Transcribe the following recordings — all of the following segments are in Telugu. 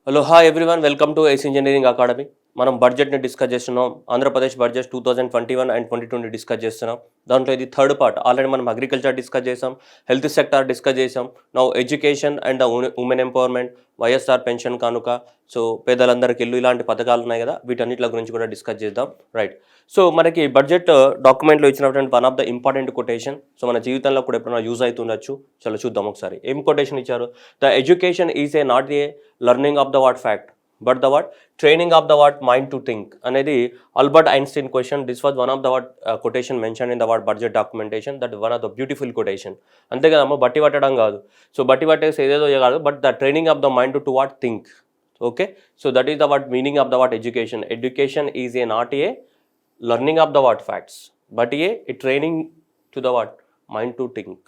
Hello hi everyone, welcome to ace engineering academy. మనం బడ్జెట్ని డిస్కస్ చేస్తున్నాం. ఆంధ్రప్రదేశ్ బడ్జెట్ 2021 అండ్ 22 డిస్కస్ చేస్తున్నాం. దాంట్లో ఇది థర్డ్ పార్ట్. ఆల్రెడీ మనం అగ్రికల్చర్ డిస్కస్ చేసాం, హెల్త్ సెక్టార్ డిస్కస్ చేసాం. Now education and women empowerment, YSR pension కానుక, సో పేదలందరికీ ఇల్లు, ఇలాంటి పథకాలు ఉన్నాయి కదా, వీటన్నిటి గురించి కూడా డిస్కస్ చేద్దాం. రైట్. సో మనకి బడ్జెట్ డాక్యుమెంట్లో ఇచ్చినటువంటి one of the important quotation, so మన జీవితంలో కూడా ఎప్పుడైనా యూజ్ అవుతుండొచ్చు. చలో చూద్దాం ఒకసారి ఏం కొటేషన్ ఇచ్చారు. The education is a not a learning of the what fact but the what training of the what mind to think అనేది Albert Einstein question. This was one of the what quotation mention in the what budget documentation. That one of the beautiful quotation. అంతే కదమ్మా, బట్టి పట్టడం కాదు. సో బట్టి పట్టేసి ఏదేదో కాదు, but the training of the mind to what think. Okay, so that is the what meaning of the what education. Education is a not A learning of the what facts but a training to the what mind to think.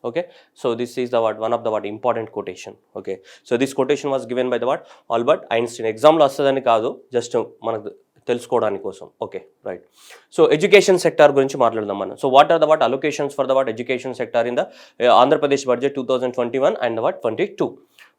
Okay, so this is the what one of the what important quotation. Okay, so this quotation was given by the what Albert Einstein. Exam lo vastadani kaadu, just manaku తెలుసుకోవడానికి కోసం. Okay, right. So education sector గురించి మాట్లాడదాం మనం. So what are the what allocations for the what education sector in the Andhra Pradesh budget 2021 and the what 22.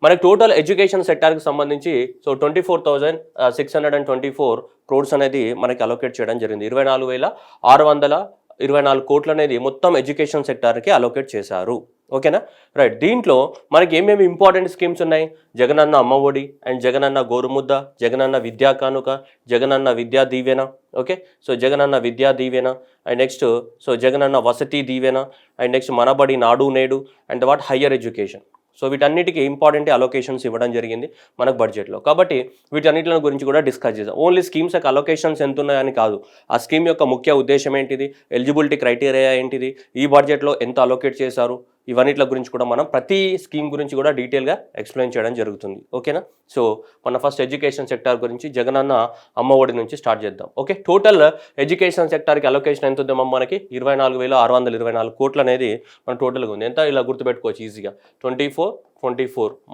మనకి టోటల్ ఎడ్యుకేషన్ సెక్టార్కి సంబంధించి సో 24,624 crores అనేది మనకి అలొకేట్ చేయడం జరిగింది. 24,624 కోట్లు అనేది మొత్తం ఎడ్యుకేషన్ సెక్టార్కి అలొకేట్ చేశారు. ఓకేనా, రైట్. దీంట్లో మనకి ఏమేమి ఇంపార్టెంట్ స్కీమ్స్ ఉన్నాయి? జగనన్న అమ్మఒడి అండ్ జగనన్న గోరుముద్ద, జగనన్న విద్యా కానుక, జగనన్న విద్యా దీవెన. Okay, so Jagananna Vidya Deevena and next so Jagananna Vasathi Deevena and next మనబడి నాడు నేడు and what higher education. So వీటన్నిటికీ ఇంపార్టెంట్ అలొకేషన్స్ ఇవ్వడం జరిగింది మనకు బడ్జెట్లో. కాబట్టి వీటన్నిటి గురించి కూడా డిస్కస్ చేద్దాం. ఓన్లీ స్కీమ్స్ యొక్క అలొకేషన్స్ ఎంత ఉన్నాయని కాదు, ఆ స్కీమ్ యొక్క ముఖ్య ఉద్దేశం ఏంటిది, ఎలిజిబిలిటీ క్రైటీరియా ఏంటిది, ఈ బడ్జెట్లో ఎంత అలొకేట్ చేశారు, ఇవన్నిటి గురించి కూడా మనం ప్రతి స్కీమ్ గురించి కూడా డీటెయిల్గా ఎక్స్ప్లెయిన్ చేయడం జరుగుతుంది. ఓకేనా, సో మన ఫస్ట్ ఎడ్యుకేషన్ సెక్టార్ గురించి జగనన్న అమ్మఒడి నుంచి స్టార్ట్ చేద్దాం. ఓకే, టోటల్ ఎడ్యుకేషన్ సెక్టార్కి అలొకేషన్ ఎంత ఉందేమో మనకి 24,624 కోట్లు అనేది మన టోటల్గా ఉంది. ఎంత ఇలా గుర్తుపెట్టుకోవచ్చు ఈజీగా. 24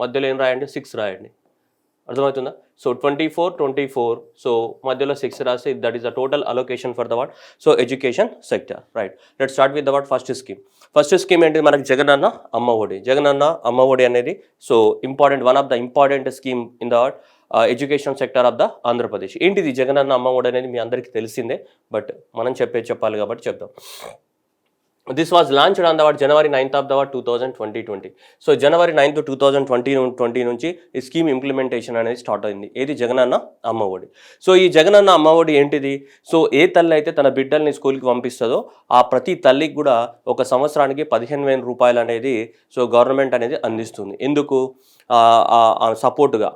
మధ్యలో ఏం రాయండి, 6 రాయండి. అర్థమవుతుందా? సో 24 సో మధ్యలో 6 రాస్తే that is the total allocation for the what so education sector. Right, let start with the what first scheme. First scheme ఏంటి మనకి, జగనన్న అమ్మఒడి. జగనన్న అమ్మఒడి అనేది so important, one of the important scheme in the education sector of the Andhra Pradesh. ఏంటిది జగనన్న అమ్మఒడి అనేది మీ అందరికీ తెలిసిందే, బట్ మనం చెప్పాలి కాబట్టి చెప్దాం. This was launched on the January 9th of the 2020. So January 9th 2020 నుంచి ఈ స్కీమ్ ఇంప్లిమెంటేషన్ అనేది స్టార్ట్ అయింది. ఏది, జగనన్న అమ్మఒడి. సో ఈ జగనన్న అమ్మఒడి ఏంటిది, సో ఏ తల్లి అయితే తన బిడ్డల్ని స్కూల్కి పంపిస్తుందో ఆ ప్రతి తల్లికి కూడా ఒక సంవత్సరానికి 15,000 రూపాయలు అనేది సో గవర్నమెంట్ అనేది అందిస్తుంది. ఎందుకు, సపోర్టుగా,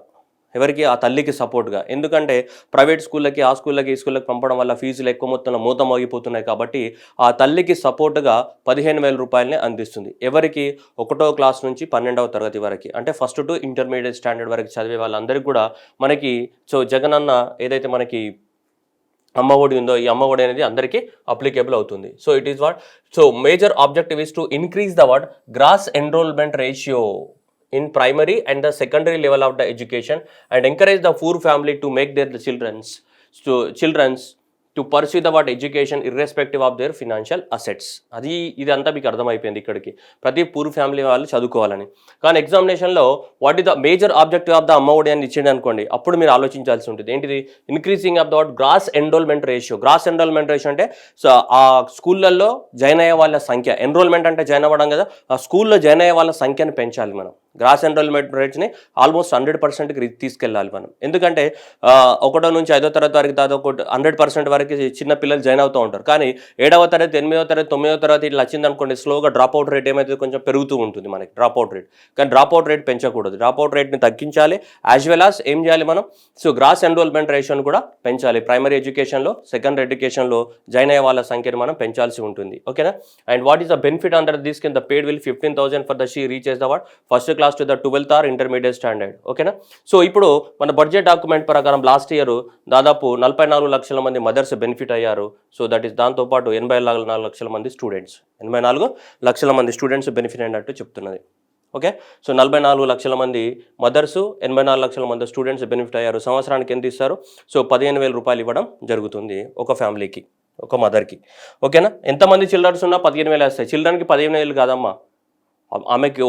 ఎవరికి, ఆ తల్లికి సపోర్ట్గా. ఎందుకంటే ప్రైవేట్ స్కూళ్ళకి, ఆ స్కూళ్ళకి, ఈ స్కూళ్ళకి పంపడం వల్ల ఫీజులు ఎక్కువ మొత్తంలో మోగిపోతున్నాయి. కాబట్టి ఆ తల్లికి సపోర్ట్గా 15,000 రూపాయలని అందిస్తుంది. ఎవరికి, 1వ క్లాస్ నుంచి 12వ తరగతి వరకు, అంటే ఫస్ట్ టు ఇంటర్మీడియట్ స్టాండర్డ్ వరకు చదివే వాళ్ళందరికీ కూడా మనకి సో జగనన్న ఏదైతే మనకి అమ్మఒడి ఉందో ఈ అమ్మఒడి అనేది అందరికీ అప్లికేబుల్ అవుతుంది. So it is what so major objective is to increase the what gross enrolment ratio in primary and the secondary level of the education and encourage the poor family to make their children's to pursue the what education irrespective of their financial assets. అది ఇదంతా మీకు అర్థమైపోయింది ఇక్కడికి, ప్రతి పూర్ ఫ్యామిలీ వాళ్ళు చదువుకోవాలని. కానీ ఎగ్జామినేషన్లో what is the major objective of the Amma Vodi అని ఇచ్చింది అనుకోండి, అప్పుడు మీరు ఆలోచించాల్సి ఉంటుంది. ఏంటిది, increasing of the what gross enrolment ratio. Gross enrolment ratio అంటే సో ఆ స్కూళ్ళల్లో జాయిన్ అయ్యే వాళ్ళ సంఖ్య, ఎన్రోల్మెంట్ అంటే జాయిన్ అవ్వడం కదా, ఆ స్కూల్లో జాయిన్ అయ్యే వాళ్ళ సంఖ్యను పెంచాలి మనం. గ్రాస్ ఎన్రోల్మెంట్ రేట్స్ని ఆల్మోస్ట్ 100%కి తీసుకెళ్ళాలి మనం. ఎందుకంటే 1వ నుంచి 5వ తరగతి వరకు దాదాపు 100% వరకు చిన్న పిల్లలు జాయిన్ అవుతూ ఉంటారు. కానీ 7వ తరగతి, 8వ తరగతి, 9వ తరగతి ఇట్లా వచ్చిందనుకోండి, స్లోగా డ్రాప్అవుట్ రేట్ ఏమైతే కొంచెం పెరుగుతూ ఉంటుంది మనకి డ్రాప్అవుట్ రేట్. కానీ డ్రాప్అవుట్ రేట్ పెంచకూడదు, డ్రాప్అవుట్ రేట్ని తగ్గించాలి. యాజ్ వెల్ యాజ్ ఏం చేయాలి మనం, సో గ్రాస్ ఎన్రోల్మెంట్ రేషియోని కూడా పెంచాలి. ప్రైమరీ ఎడ్యుకేషన్లో, సెకండరీ ఎడ్యుకేషన్లో జాయిన్ అయ్యే వాళ్ళ సంఖ్యను మనం పెంచాల్సి ఉంటుంది. ఓకేనా, and what is the benefit under this కింద paid will 15,000 for the she reaches the what first class to the 12th or intermediate standard. ఓకేనా, సో ఇప్పుడు మన బడ్జెట్ డాక్యుమెంట్ ప్రకారం లాస్ట్ ఇయర్ దాదాపు 44 లక్షల మంది మదర్స్ బెనిఫిట్ అయ్యారు. సో దట్ ఈస్ దాంతోపాటు 84 లక్షల మంది స్టూడెంట్స్, 84 లక్షల మంది స్టూడెంట్స్ బెనిఫిట్ అయినట్టు చెప్తున్నది. ఓకే, సో 44 లక్షల మంది మదర్సు, 84 లక్షల మంది స్టూడెంట్స్ బెనిఫిట్ అయ్యారు. సంవత్సరానికి ఎంత ఇస్తారు, సో 15,000 రూపాయలు ఇవ్వడం జరుగుతుంది ఒక ఫ్యామిలీకి, ఒక మదర్కి. ఓకేనా, ఎంతమంది చిల్డ్రన్స్ ఉన్నా 15,000 వస్తాయి. చిల్డ్రన్కి 15,000 కాదమ్మా, ఆమెకి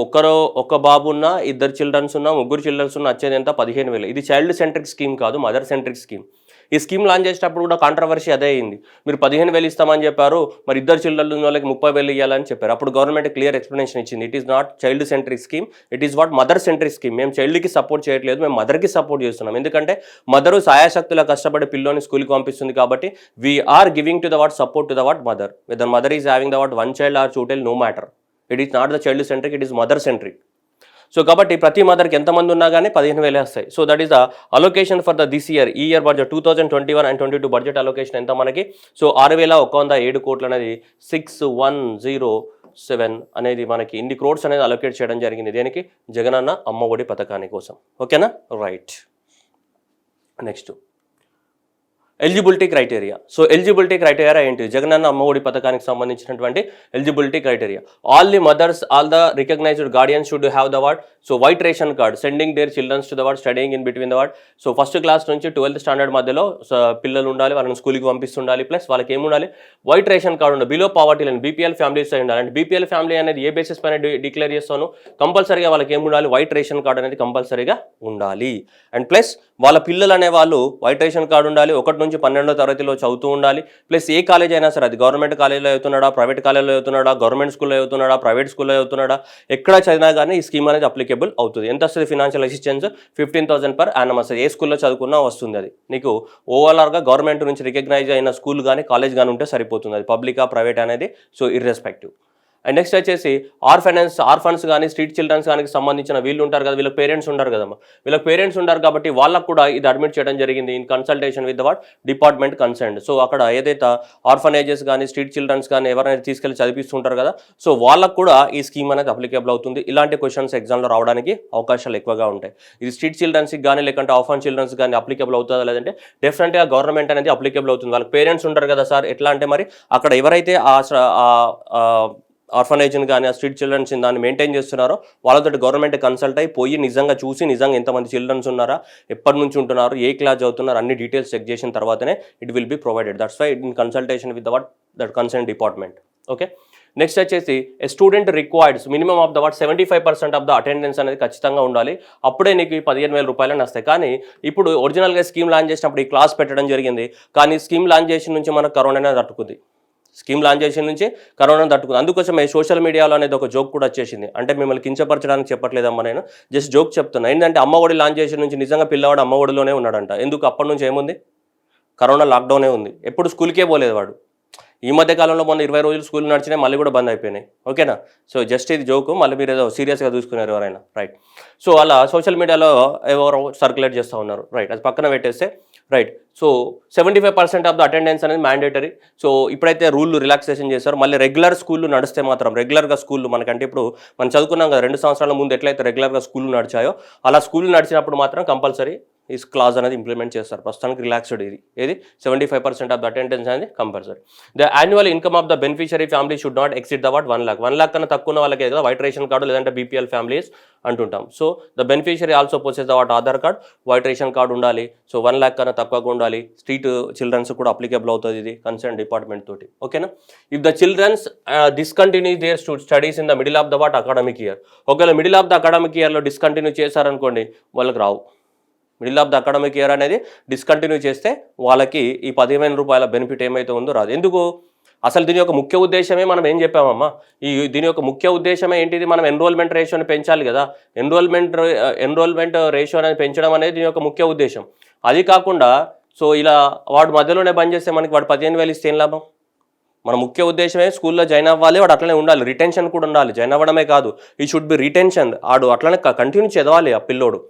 ఒక బాబు ఉన్నా, ఇద్దరు చిల్డ్రన్స్ ఉన్నా, ముగ్గురు చిల్డ్రన్స్ ఉన్నా వచ్చేది ఎంత? 15,000. ఇది చైల్డ్ సెంట్రిక్ స్కీమ్ కాదు, మదర్ సెంట్రిక్ స్కీమ్. ఈ స్కీమ్ లాంచ్ చేసేటప్పుడు కూడా కాంట్రవర్సీ అదే అయింది. మీరు 15,000 ఇస్తామని చెప్పారు, మరి ఇద్దరు చిల్డ్రన్ ఉన్న వాళ్ళకి 30,000 ఇవ్వాలని చెప్పారు. అప్పుడు గవర్నమెంట్ క్లియర్ ఎక్స్ప్లెనేషన్ ఇచ్చింది, it is not child centric scheme, it is what mother centric scheme. మేము చైల్డ్కి సపోర్ట్ చేయట్లేదు, మేము మదర్కి సపోర్ట్ చేస్తున్నాం. ఎందుకంటే మదరు సాయాశక్తుల కష్టపడి పిల్లోని స్కూల్కి పంపిస్తుంది కాబట్టి we are giving to the what support to the what mother. Whether mother is having the what 1 child or 2 child, no matter. It is not the child centric, it is mother centric. So కాబట్టి ప్రతి మదర్కి ఎంతమంది ఉన్నా కానీ 15,000 వస్తాయి. So that is the allocation for the this year. ఈ year budget 2021 and 22 budget allocation ఎంత మనకి? సో 6,107 కోట్లు అనేది 6107 అనేది మనకి ఇన్ని క్రోడ్స్ అనేది అలొకేట్ చేయడం జరిగింది. దేనికి? జగనన్న అమ్మ ఒడి పథకాని కోసం. ఓకేనా? Right. Next eligibility criteria. So eligibility criteria ఏంటి? జగనన్న అమ్మ ఒడి పథకానికి సంబంధించినటువంటి eligibility criteria. All the mothers, all the recognised guardians should have the what? So white ration card, sending their childrens to the what? Studying in between the what? So first class నుంచి 12th స్టాండర్డ్ మధ్యలో పిల్లలు ఉండాలి, వాళ్ళని స్కూల్కి పంపిస్తుండాలి. ప్లస్ వాళ్ళకి ఏముండాలి? వైట్ రేషన్ కార్డు ఉండాలి. Below poverty line, BPL families అయి ఉండాలి. అంటే బీపీఎల్ ఫ్యామిలీ అనేది ఏ బేసిస్ పైన డిక్లేర్ చేస్తాను? కంపల్సరీగా వాళ్ళకి ఏముండాలి? వైట్ రేషన్ కార్డు అనేది కంపల్సరీగా ఉండాలి. అండ్ ప్లస్ వాళ్ళ పిల్లలు అనే వాళ్ళు వైట్ రేషన్ కార్డు ఉండాలి, 1 నుంచి 12వ తరగతిలో చదువుతూ ఉండాలి. ప్లస్ ఏ కాలేజ్ అయినా సరే, అది గవర్నమెంట్ కాలేజ్లో చదువుతున్నాడా, ప్రైవేట్ కాలేజ్లో చదువుతున్నాడా, గవర్నమెంట్ స్కూల్లో చదువుతున్నాడా, ప్రైవేట్ స్కూల్లో చదువుతున్నాడా, ఎక్కడ చదివినా కానీ ఈ స్కీమ్ అనేది అప్లికేబుల్ అవుతుంది. ఎంత వస్తుంది ఫినాన్షియల్ అసిస్టెన్స్? 15,000 per annum వస్తుంది. ఏ స్కూల్లో చదువుకున్నా వస్తుంది. అది నీకు ఓవరాల్గా గవర్నమెంట్ నుంచి రికగ్నైజ్ అయిన స్కూల్ కానీ కాలేజ్ కానీ ఉంటే సరిపోతుంది. అది పబ్లికా ప్రైవేట్ అనేది సో ఇర్రెస్పెక్టివ్. అండ్ నెక్స్ట్ వచ్చేసి ఆర్ఫన్స్ కానీ స్ట్రీట్ చిల్డ్రన్స్ కానీ సంబంధించిన వీళ్ళు ఉంటారు కదా, వీళ్ళకి పేరెంట్స్ ఉంటారు కదమ్మా, వీళ్ళకి పేరెంట్స్ ఉంటారు కాబట్టి వాళ్ళకు కూడా ఇది అడ్మిట్ చేయడం జరిగింది in consultation with the what? Department concern. So అక్కడ ఏదైతే ఆర్ఫనేజెస్ కానీ స్ట్రీట్ చిల్డ్రన్స్ కానీ ఎవరైనా తీసుకెళ్ళి చదివిస్తుంటారు కదా, సో వాళ్ళకు కూడా ఈ స్కీమ్ అనేది అప్లికేబుల్ అవుతుంది. ఇలాంటి క్వశ్చన్స్ ఎగ్జామ్లో రావడానికి అవకాశాలు ఎక్కువగా ఉంటాయి. ఇది స్ట్రీట్ చిల్డ్రన్స్కి కానీ లేకుంటే ఆర్ఫన్ చిల్డ్రన్స్ కానీ అప్లికేబుల్ అవుతుందా లేదంటే డెఫినెట్గా గవర్నమెంట్ అనేది అప్లికేబుల్ అవుతుంది. వాళ్ళకి పేరెంట్స్ ఉంటారు కదా సార్, ఎట్లా అంటే మరి అక్కడ ఎవరైతే ఆర్ఫనేజ్ని కానీ ఆ స్ట్రీట్ చిల్డ్రన్స్ దాన్ని మెయింటైన్ చేస్తున్నారో వాళ్ళతో గవర్నమెంట్ కన్సల్ట్ అయిపోయి నిజంగా చూసి నిజంగా ఎంతమంది చిల్డ్రన్స్ ఉన్నారా, ఎప్పటి నుంచి ఉంటున్నారు, ఏ క్లాస్ చదువుతున్నారు, అన్ని డీటెయిల్స్ చెక్ చేసిన తర్వాతనే it will be provided. That's why in consultation with that concern department. Okay. Next వచ్చేసి a student requires minimum of the what 75% of the attendance అనేది ఖచ్చితంగా ఉండాలి. అప్పుడే నీకు ఈ 15,000 రూపాయలని వస్తాయి. కానీ ఇప్పుడు ఒరిజినల్గా స్కీమ్ లాంచ్ చేసినప్పుడు ఈ క్లాస్ పెట్టడం జరిగింది. కానీ స్కీమ్ లాంచ్ చేసిన నుంచి మనకు కరోనా తట్టుకుంది. స్కీమ్ లాంచ్ చేసిన నుంచి కరోనా తట్టుకుంది. అందుకోసం సోషల్ మీడియాలో అనేది ఒక జోక్ కూడా వచ్చేసింది. అంటే మిమ్మల్ని కించపరచడానికి చెప్పట్లేదమ్మా, నేను జస్ట్ జోక్ చెప్తున్నా. ఏంటంటే అమ్మ ఒడి లాంచ్ చేసిన నుంచి నిజంగా పిల్లవాడు అమ్మ ఒడిలోనే ఉన్నాడంట. ఎందుకు? అప్పటి నుంచి ఏముంది? కరోనా లాక్డౌనే ఉంది. ఎప్పుడు స్కూల్కే పోలేదు వాడు. ఈ మధ్య కాలంలో మొన్న 20 రోజులు స్కూల్ నడిచినాయి, మళ్ళీ కూడా బంద్ అయిపోయినాయి. ఓకేనా? సో జస్ట్ ఇది జోకు, మళ్ళీ మీరు ఏదో సీరియస్గా చూసుకున్నారు ఎవరైనా, రైట్? సో అలా సోషల్ మీడియాలో ఎవరో సర్క్యులేట్ చేస్తూ ఉన్నారు, రైట్? అది పక్కన పెట్టేస్తే right. So 75% of the attendance అనేది మ్యాండేటరీ. సో ఇప్పుడైతే రూల్ రిలాక్సేషన్ చేశారు. మళ్ళీ రెగ్యులర్ స్కూళ్ళు నడిస్తే మాత్రం రెగ్యులర్గా స్కూళ్ళు మనకంటే ఇప్పుడు మనం చదువుకున్నాం కదా 2 సంవత్సరాల ముందు ఎట్లయితే రెగ్యులర్గా స్కూళ్ళు నడిచాయో అలా స్కూళ్ళు నడిచినప్పుడు మాత్రం కంపల్సరీ ఈ క్లాజ్ అనేది ఇంప్లిమెంట్ చేస్తారు. ప్రస్తుతానికి రిలాక్స్డ్ ఏది 75% ఆఫ్ ద అటెండెన్స్ అనేది compulsory. The annual income of the beneficiary family should not exceed the what 1 lakh. 1 lakh కన్నా తక్కువ ఉన్న వాళ్ళకి కదా వైట్ రేషన్ కార్డు లేదంటే బీపీఎల్ ఫ్యామిలీస్ అంటుంటాం. So the beneficiary also possess the what Aadhaar card, white ration card ఉండాలి. సో 1 lakh కన్నా తక్కువగా ఉండాలి. స్ట్రీట్ చిల్డ్రన్స్ కూడా అప్లికేబుల్ అవుతుంది ఇది కన్సర్న్ డిపార్ట్మెంట్ తోటి. ఓకేనా? If the childrens discontinue their studies in the middle of the what academic year, ఒకవేళ మిడిల్ ఆఫ్ ద అకాడమిక్ ఇయర్లో డిస్కంటిన్యూ చేశారనుకోండి వాళ్ళకి రావు. Middle of the academic year అనేది డిస్కంటిన్యూ చేస్తే వాళ్ళకి ఈ 15,000 రూపాయల బెనిఫిట్ ఏమైతే ఉందో రాదు. ఎందుకు? అసలు దీని యొక్క ముఖ్య ఉద్దేశమే మనం ఏం చెప్పామమ్మా, దీని యొక్క ముఖ్య ఉద్దేశమే ఏంటిది? మనం ఎన్రోల్మెంట్ రేషియోని పెంచాలి కదా. ఎన్రోల్మెంట్ రేషియో అనేది పెంచడం అనేది దీని యొక్క ముఖ్య ఉద్దేశం. అది కాకుండా సో ఇలా వాడు మధ్యలోనే బంద్ చేస్తే మనకి వాడు 15,000 ఇస్తే ఏం లాభం? మన ముఖ్య ఉద్దేశమే స్కూల్లో జాయిన్ అవ్వాలి, వాడు అట్లనే ఉండాలి, రిటెన్షన్ కూడా ఉండాలి. జాయిన్ అవ్వడమే కాదు, ఈ షుడ్ బి రిటెన్షన్. ఆడు అట్లనే కంటిన్యూ చదవాలి ఆ పిల్లోడు.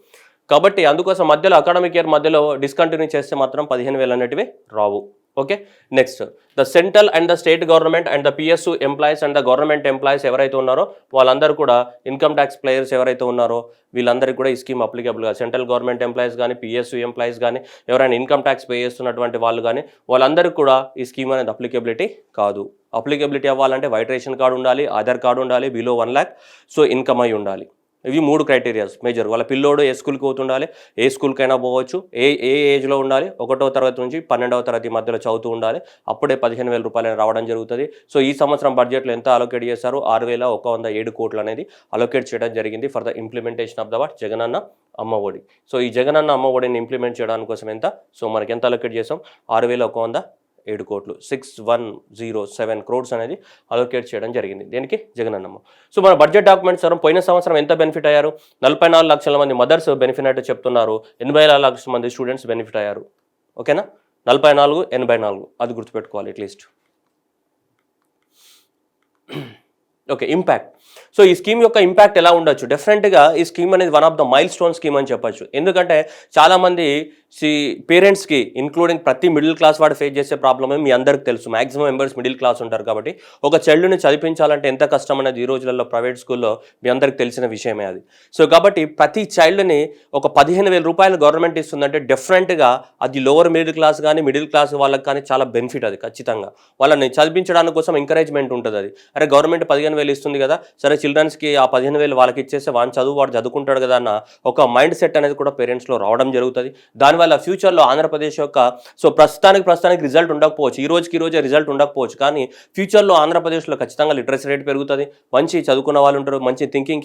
కాబట్టి అందుకోసం మధ్యలో అకాడమిక్ ఇయర్ మధ్యలో డిస్కంటిన్యూ చేస్తే మాత్రం 15,000 అనేటివి రావు. Okay. Next the central and the state government and the PSU employees and the government employees ఎవరైతే ఉన్నారో వాళ్ళందరూ కూడా ఇన్కమ్ ట్యాక్స్ ప్లేయర్స్ ఎవరైతే ఉన్నారో వీళ్ళందరికీ కూడా ఈ స్కీమ్ అప్లికేబుల్ కాదు. సెంట్రల్ గవర్నమెంట్ ఎంప్లాయీస్ కానీ పిఎస్యు ఎంప్లాయీస్ కానీ ఎవరైనా ఇన్కమ్ ట్యాక్స్ పే చేస్తున్నటువంటి వాళ్ళు కానీ వాళ్ళందరికీ కూడా ఈ స్కీమ్ అనేది అప్లికేబిలిటీ కాదు. అప్లికేబిలిటీ అవ్వాలంటే వైట్ రేషన్ కార్డు ఉండాలి, ఆధార్ కార్డు ఉండాలి, బిలో 1 lakh సో ఇన్కమ్ అయి ఉండాలి. ఇవి 3 క్రైటీరియాస్ మేజర్. వాళ్ళ పిల్లోడు ఏ స్కూల్కి పోతుండాలి, ఏ స్కూల్కైనా పోవచ్చు, ఏ ఏజ్లో ఉండాలి, 1వ తరగతి నుంచి 12వ తరగతి మధ్యలో చదువుతూ ఉండాలి, అప్పుడే 15,000 రూపాయలు రావడం జరుగుతుంది. సో ఈ సంవత్సరం బడ్జెట్లో ఎంత అలొకేట్ చేశారు, 6,107 కోట్లు అనేది అలొకేట్ చేయడం జరిగింది for the implementation of the Jagananna Amma Vodi. So ఈ జగనన్న అమ్మ ఒడిని ఇంప్లిమెంట్ చేయడానికి కోసం ఎంత, సో మనకి ఎంత అలొకేట్ చేసాం, 6,107 కోట్లు, 6107 crores అనేది అలొకేట్ చేయడం జరిగింది దేనికి, జగనన్నమ్మ. సో మన బడ్జెట్ డాక్యుమెంట్స్ పోయిన సంవత్సరం ఎంత బెనిఫిట్ అయ్యారు, 44 లక్షల మంది మదర్స్ బెనిఫిట్ అయితే చెప్తున్నారు, 84 లక్షల మంది స్టూడెంట్స్ బెనిఫిట్ అయ్యారు. ఓకేనా, 44, 84 అది గుర్తుపెట్టుకోవాలి అట్లీస్ట్. Okay, impact. సో ఈ స్కీమ్ యొక్క ఇంపాక్ట్ ఎలా ఉండొచ్చు, డెఫినెట్గా ఈ స్కీమ్ అనేది one of the mile stone scheme అని చెప్పొచ్చు. ఎందుకంటే చాలామంది పేరెంట్స్కి ఇంక్లూడింగ్ ప్రతి మిడిల్ క్లాస్ వాడు ఫేస్ చేసే ప్రాబ్లమే మీ అందరికి తెలుసు. మ్యాక్సిమం మెంబర్స్ మిడిల్ క్లాస్ ఉంటారు కాబట్టి ఒక చైల్డ్ని చదివించాలంటే ఎంత కష్టం అనేది ఈ రోజులలో ప్రైవేట్ స్కూల్లో మీ అందరికి తెలిసిన విషయమే అది. సో కాబట్టి ప్రతి చైల్డ్ని ఒక 15,000 రూపాయలు గవర్నమెంట్ ఇస్తుందంటే డెఫినెట్గా అది లోవర్ మిడిల్ క్లాస్ కానీ మిడిల్ క్లాస్ వాళ్ళకి కానీ చాలా బెనిఫిట్. అది ఖచ్చితంగా వాళ్ళని చదివించడానికి కోసం ఎంకరేజ్మెంట్ ఉంటుంది. అది అరే గవర్నమెంట్ 15,000 ఇస్తుంది కదా, సరే చిల్డ్రన్స్కి ఆ 15,000 వాళ్ళకి ఇచ్చేస్తే వాడు చదువుకుంటాడు కదా అన్న ఒక మైండ్ సెట్ అనేది కూడా పేరెంట్స్లో రావడం జరుగుతుంది. దానివల్ల ఫ్యూచర్లో ఆంధ్రప్రదేశ్ యొక్క ప్రస్తుతానికి రిజల్ట్ ఉండకపోవచ్చు, ఈ రోజే రిజల్ట్ ఉండకపోవచ్చు, కానీ ఫ్యూచర్లో ఆంధ్రప్రదేశ్లో ఖచ్చితంగా లిటరసీ రేట్ పెరుగుతుంది, మంచి చదువుకున్న వాళ్ళు ఉంటారు, మంచి థింకింగ్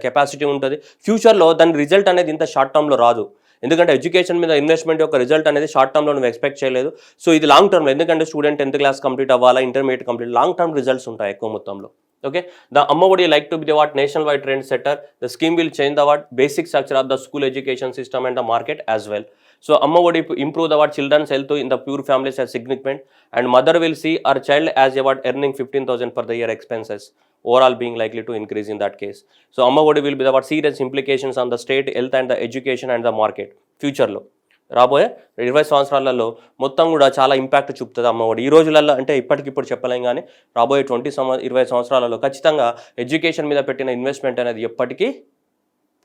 కెపాసిటీ ఉంటుంది. ఫ్యూచర్లో దాని రిజల్ట్ అనేది ఇంత షార్ట్ టర్మ్లో రాదు, ఎందుకంటే ఎడ్యుకేషన్ మీద ఇన్వెస్ట్మెంట్ యొక్క రిజల్ట్ అనేది షార్ట్ టర్మ్లో నువ్వు ఎక్స్పెక్ట్ చేయలేదు. సో ఇది లాంగ్ టర్మ్లో, ఎందుకంటే స్టూడెంట్ 10th క్లాస్ కంప్లీట్ అవ్వాలా, intermediate complete, long term results ఉంటాయి ఎక్కువ మొత్తంలో. Okay, the Amma Odi like to be the nationwide trend setter. The scheme will change the basic structure of the school education system and the market as well. So Amma Odi improve the children's health in the pure families as significant, and mother will see her child as earning 15,000 per the year expenses, overall being likely to increase in that case. So Amma Odi will be the serious implications on the state health and the education and the market future lo. రాబోయే 20 సంవత్సరాలలో మొత్తం కూడా చాలా ఇంపాక్ట్ చూపుతుంది అమ్మ ఒడి. ఈ రోజులలో అంటే ఇప్పటికిప్పుడు చెప్పలేం, కానీ రాబోయే 20 సంవత్సరాలలో ఖచ్చితంగా ఎడ్యుకేషన్ మీద పెట్టిన ఇన్వెస్ట్మెంట్ అనేది ఎప్పటికీ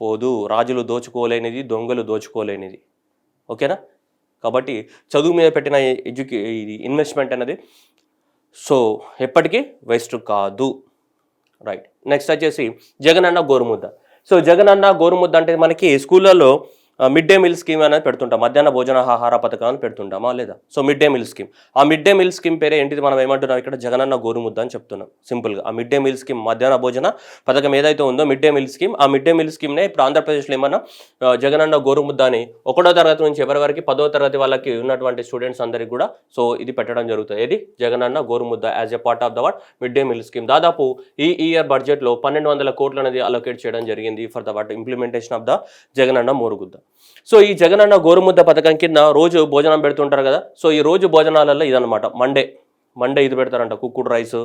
పోదు. రాజులు దోచుకోలేనిది, దొంగలు దోచుకోలేనిది. ఓకేనా, కాబట్టి చదువు మీద పెట్టిన ఇన్వెస్ట్మెంట్ అనేది సో ఎప్పటికీ వేస్ట్ కాదు. రైట్, నెక్స్ట్ వచ్చేసి జగనన్న గోరుముద్ద. సో జగనన్న గోరుముద్ద అంటే మనకి స్కూళ్ళలో మిడ్ డే మీల్ స్కీమ్ అనేది పెడుతుంటాం, మధ్యాహ్న భోజన ఆహార పథకం అని పెడుతుంటామా లేదా. So mid day meal scheme, ఆ మిడ్ డే మీల్ స్కీమ్ పేరే ఏంటిది, మనం ఏమంటున్నాం ఇక్కడ, జగనన్న గోరుముద్ద అని చెప్తున్నాం సింపుల్గా. ఆ మిడ్ డే మీల్ స్కీమ్ మధ్యాహ్న భోజన పథకం ఏదైతే ఉందో మిడ్ డే మీల్ స్కీమ్, ఆ మిడ్ డే మీల్ స్కీమ్నే ఇప్పుడు ఆంధ్రప్రదేశ్లో ఏమన్నా జగనన్న గోరుముద్ద అని 1వ తరగతి నుంచి ఎవరి వరకు 10వ తరగతి వాళ్ళకి ఉన్నటువంటి స్టూడెంట్స్ అందరికీ కూడా సో ఇది పెట్టడం జరుగుతుంది. ఇది Jagananna Gorumudda as a part of the mid day meal scheme. దాదాపు ఈ ఇయర్ బడ్జెట్లో 1,200 కోట్లు అనేది అలొకేట్ చేయడం జరిగింది for the implementation of the Jagananna Gorumudda. So ఈ జగనన్న గోరుముద్ద పథకం కింద రోజు భోజనం పెడుతుంటారు కదా. సో ఈ రోజు భోజనాలలో ఇదనమాట, మండే ఇది పెడతారంట, కుక్కుడు రైస్,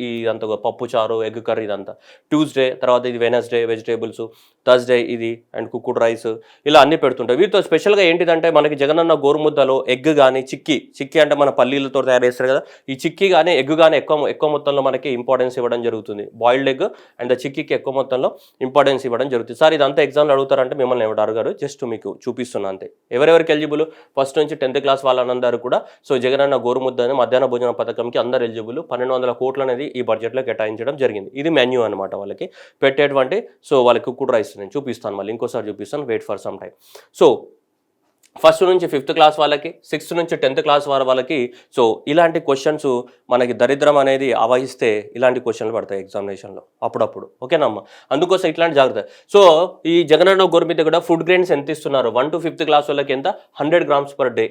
ఇదంతా పప్పు చారు, ఎగ్ కర్రీ, ఇదంతా ట్యూస్డే, తర్వాత ఇది వెనస్డే వెజిటేబుల్స్, థర్స్డే ఇది అండ్ కుక్కుడు రైస్, ఇలా అన్నీ పెడుతుంటాయి. వీటితో స్పెషల్గా ఏంటిదంటే మనకి జగనన్న గోరుముద్దలో ఎగ్ కానీ చిక్కీ అంటే మన పల్లీలతో తయారు చేస్తారు కదా, ఈ చిక్కీ కానీ ఎగ్ కానీ ఎక్కువ మొత్తంలో మనకి ఇంపార్టెన్స్ ఇవ్వడం జరుగుతుంది. బాయిల్డ్ ఎగ్ అండ్ చిక్కీకి ఎక్కువ మొత్తంలో ఇంపార్టెన్స్ ఇవ్వడం జరుగుతుంది. సార్ ఇదంతా ఎగ్జామ్లో అడుగుతారంటే మిమ్మల్ని ఎవరు అడగారు, జస్ట్ మీకు చూపిస్తున్నా అంతే. ఎవరెవరికి ఎలిజిబుల్, ఫస్ట్ నుంచి 10th క్లాస్ వాళ్ళందరూ కూడా సో జగనన్న గోరుముద్దని మధ్యాహ్న భోజన పథకంకి అందరు ఎలిజిబుల్. 1,200 కోట్లు అనేది ఈ బడ్జెట్లో కేటాయించడం జరిగింది. ఇది మెన్యూ అనమాట వాళ్ళకి పెట్టేటువంటి. సో వాళ్ళకి కుక్కుడు రైస్ నేను చూపిస్తాను, మళ్ళీ ఇంకోసారి చూపిస్తాను, wait for some time. So first నుంచి 5th క్లాస్ వాళ్ళకి, 6th నుంచి 10th క్లాస్ వాళ్ళకి సో ఇలాంటి క్వశ్చన్స్ మనకి దరిద్రం అనేది ఆవహిస్తే ఇలాంటి క్వశ్చన్లు పడతాయి ఎగ్జామినేషన్లో అప్పుడప్పుడు. ఓకేనమ్మా, అందుకోసం ఇట్లాంటి జాగ్రత్త. సో ఈ జగనన్న గోరుముద్ద కూడా ఫుడ్ గ్రెయిన్స్ ఎంత ఇస్తున్నారు, 1 to 5th క్లాస్ వాళ్ళకి ఎంత, 100 grams per day,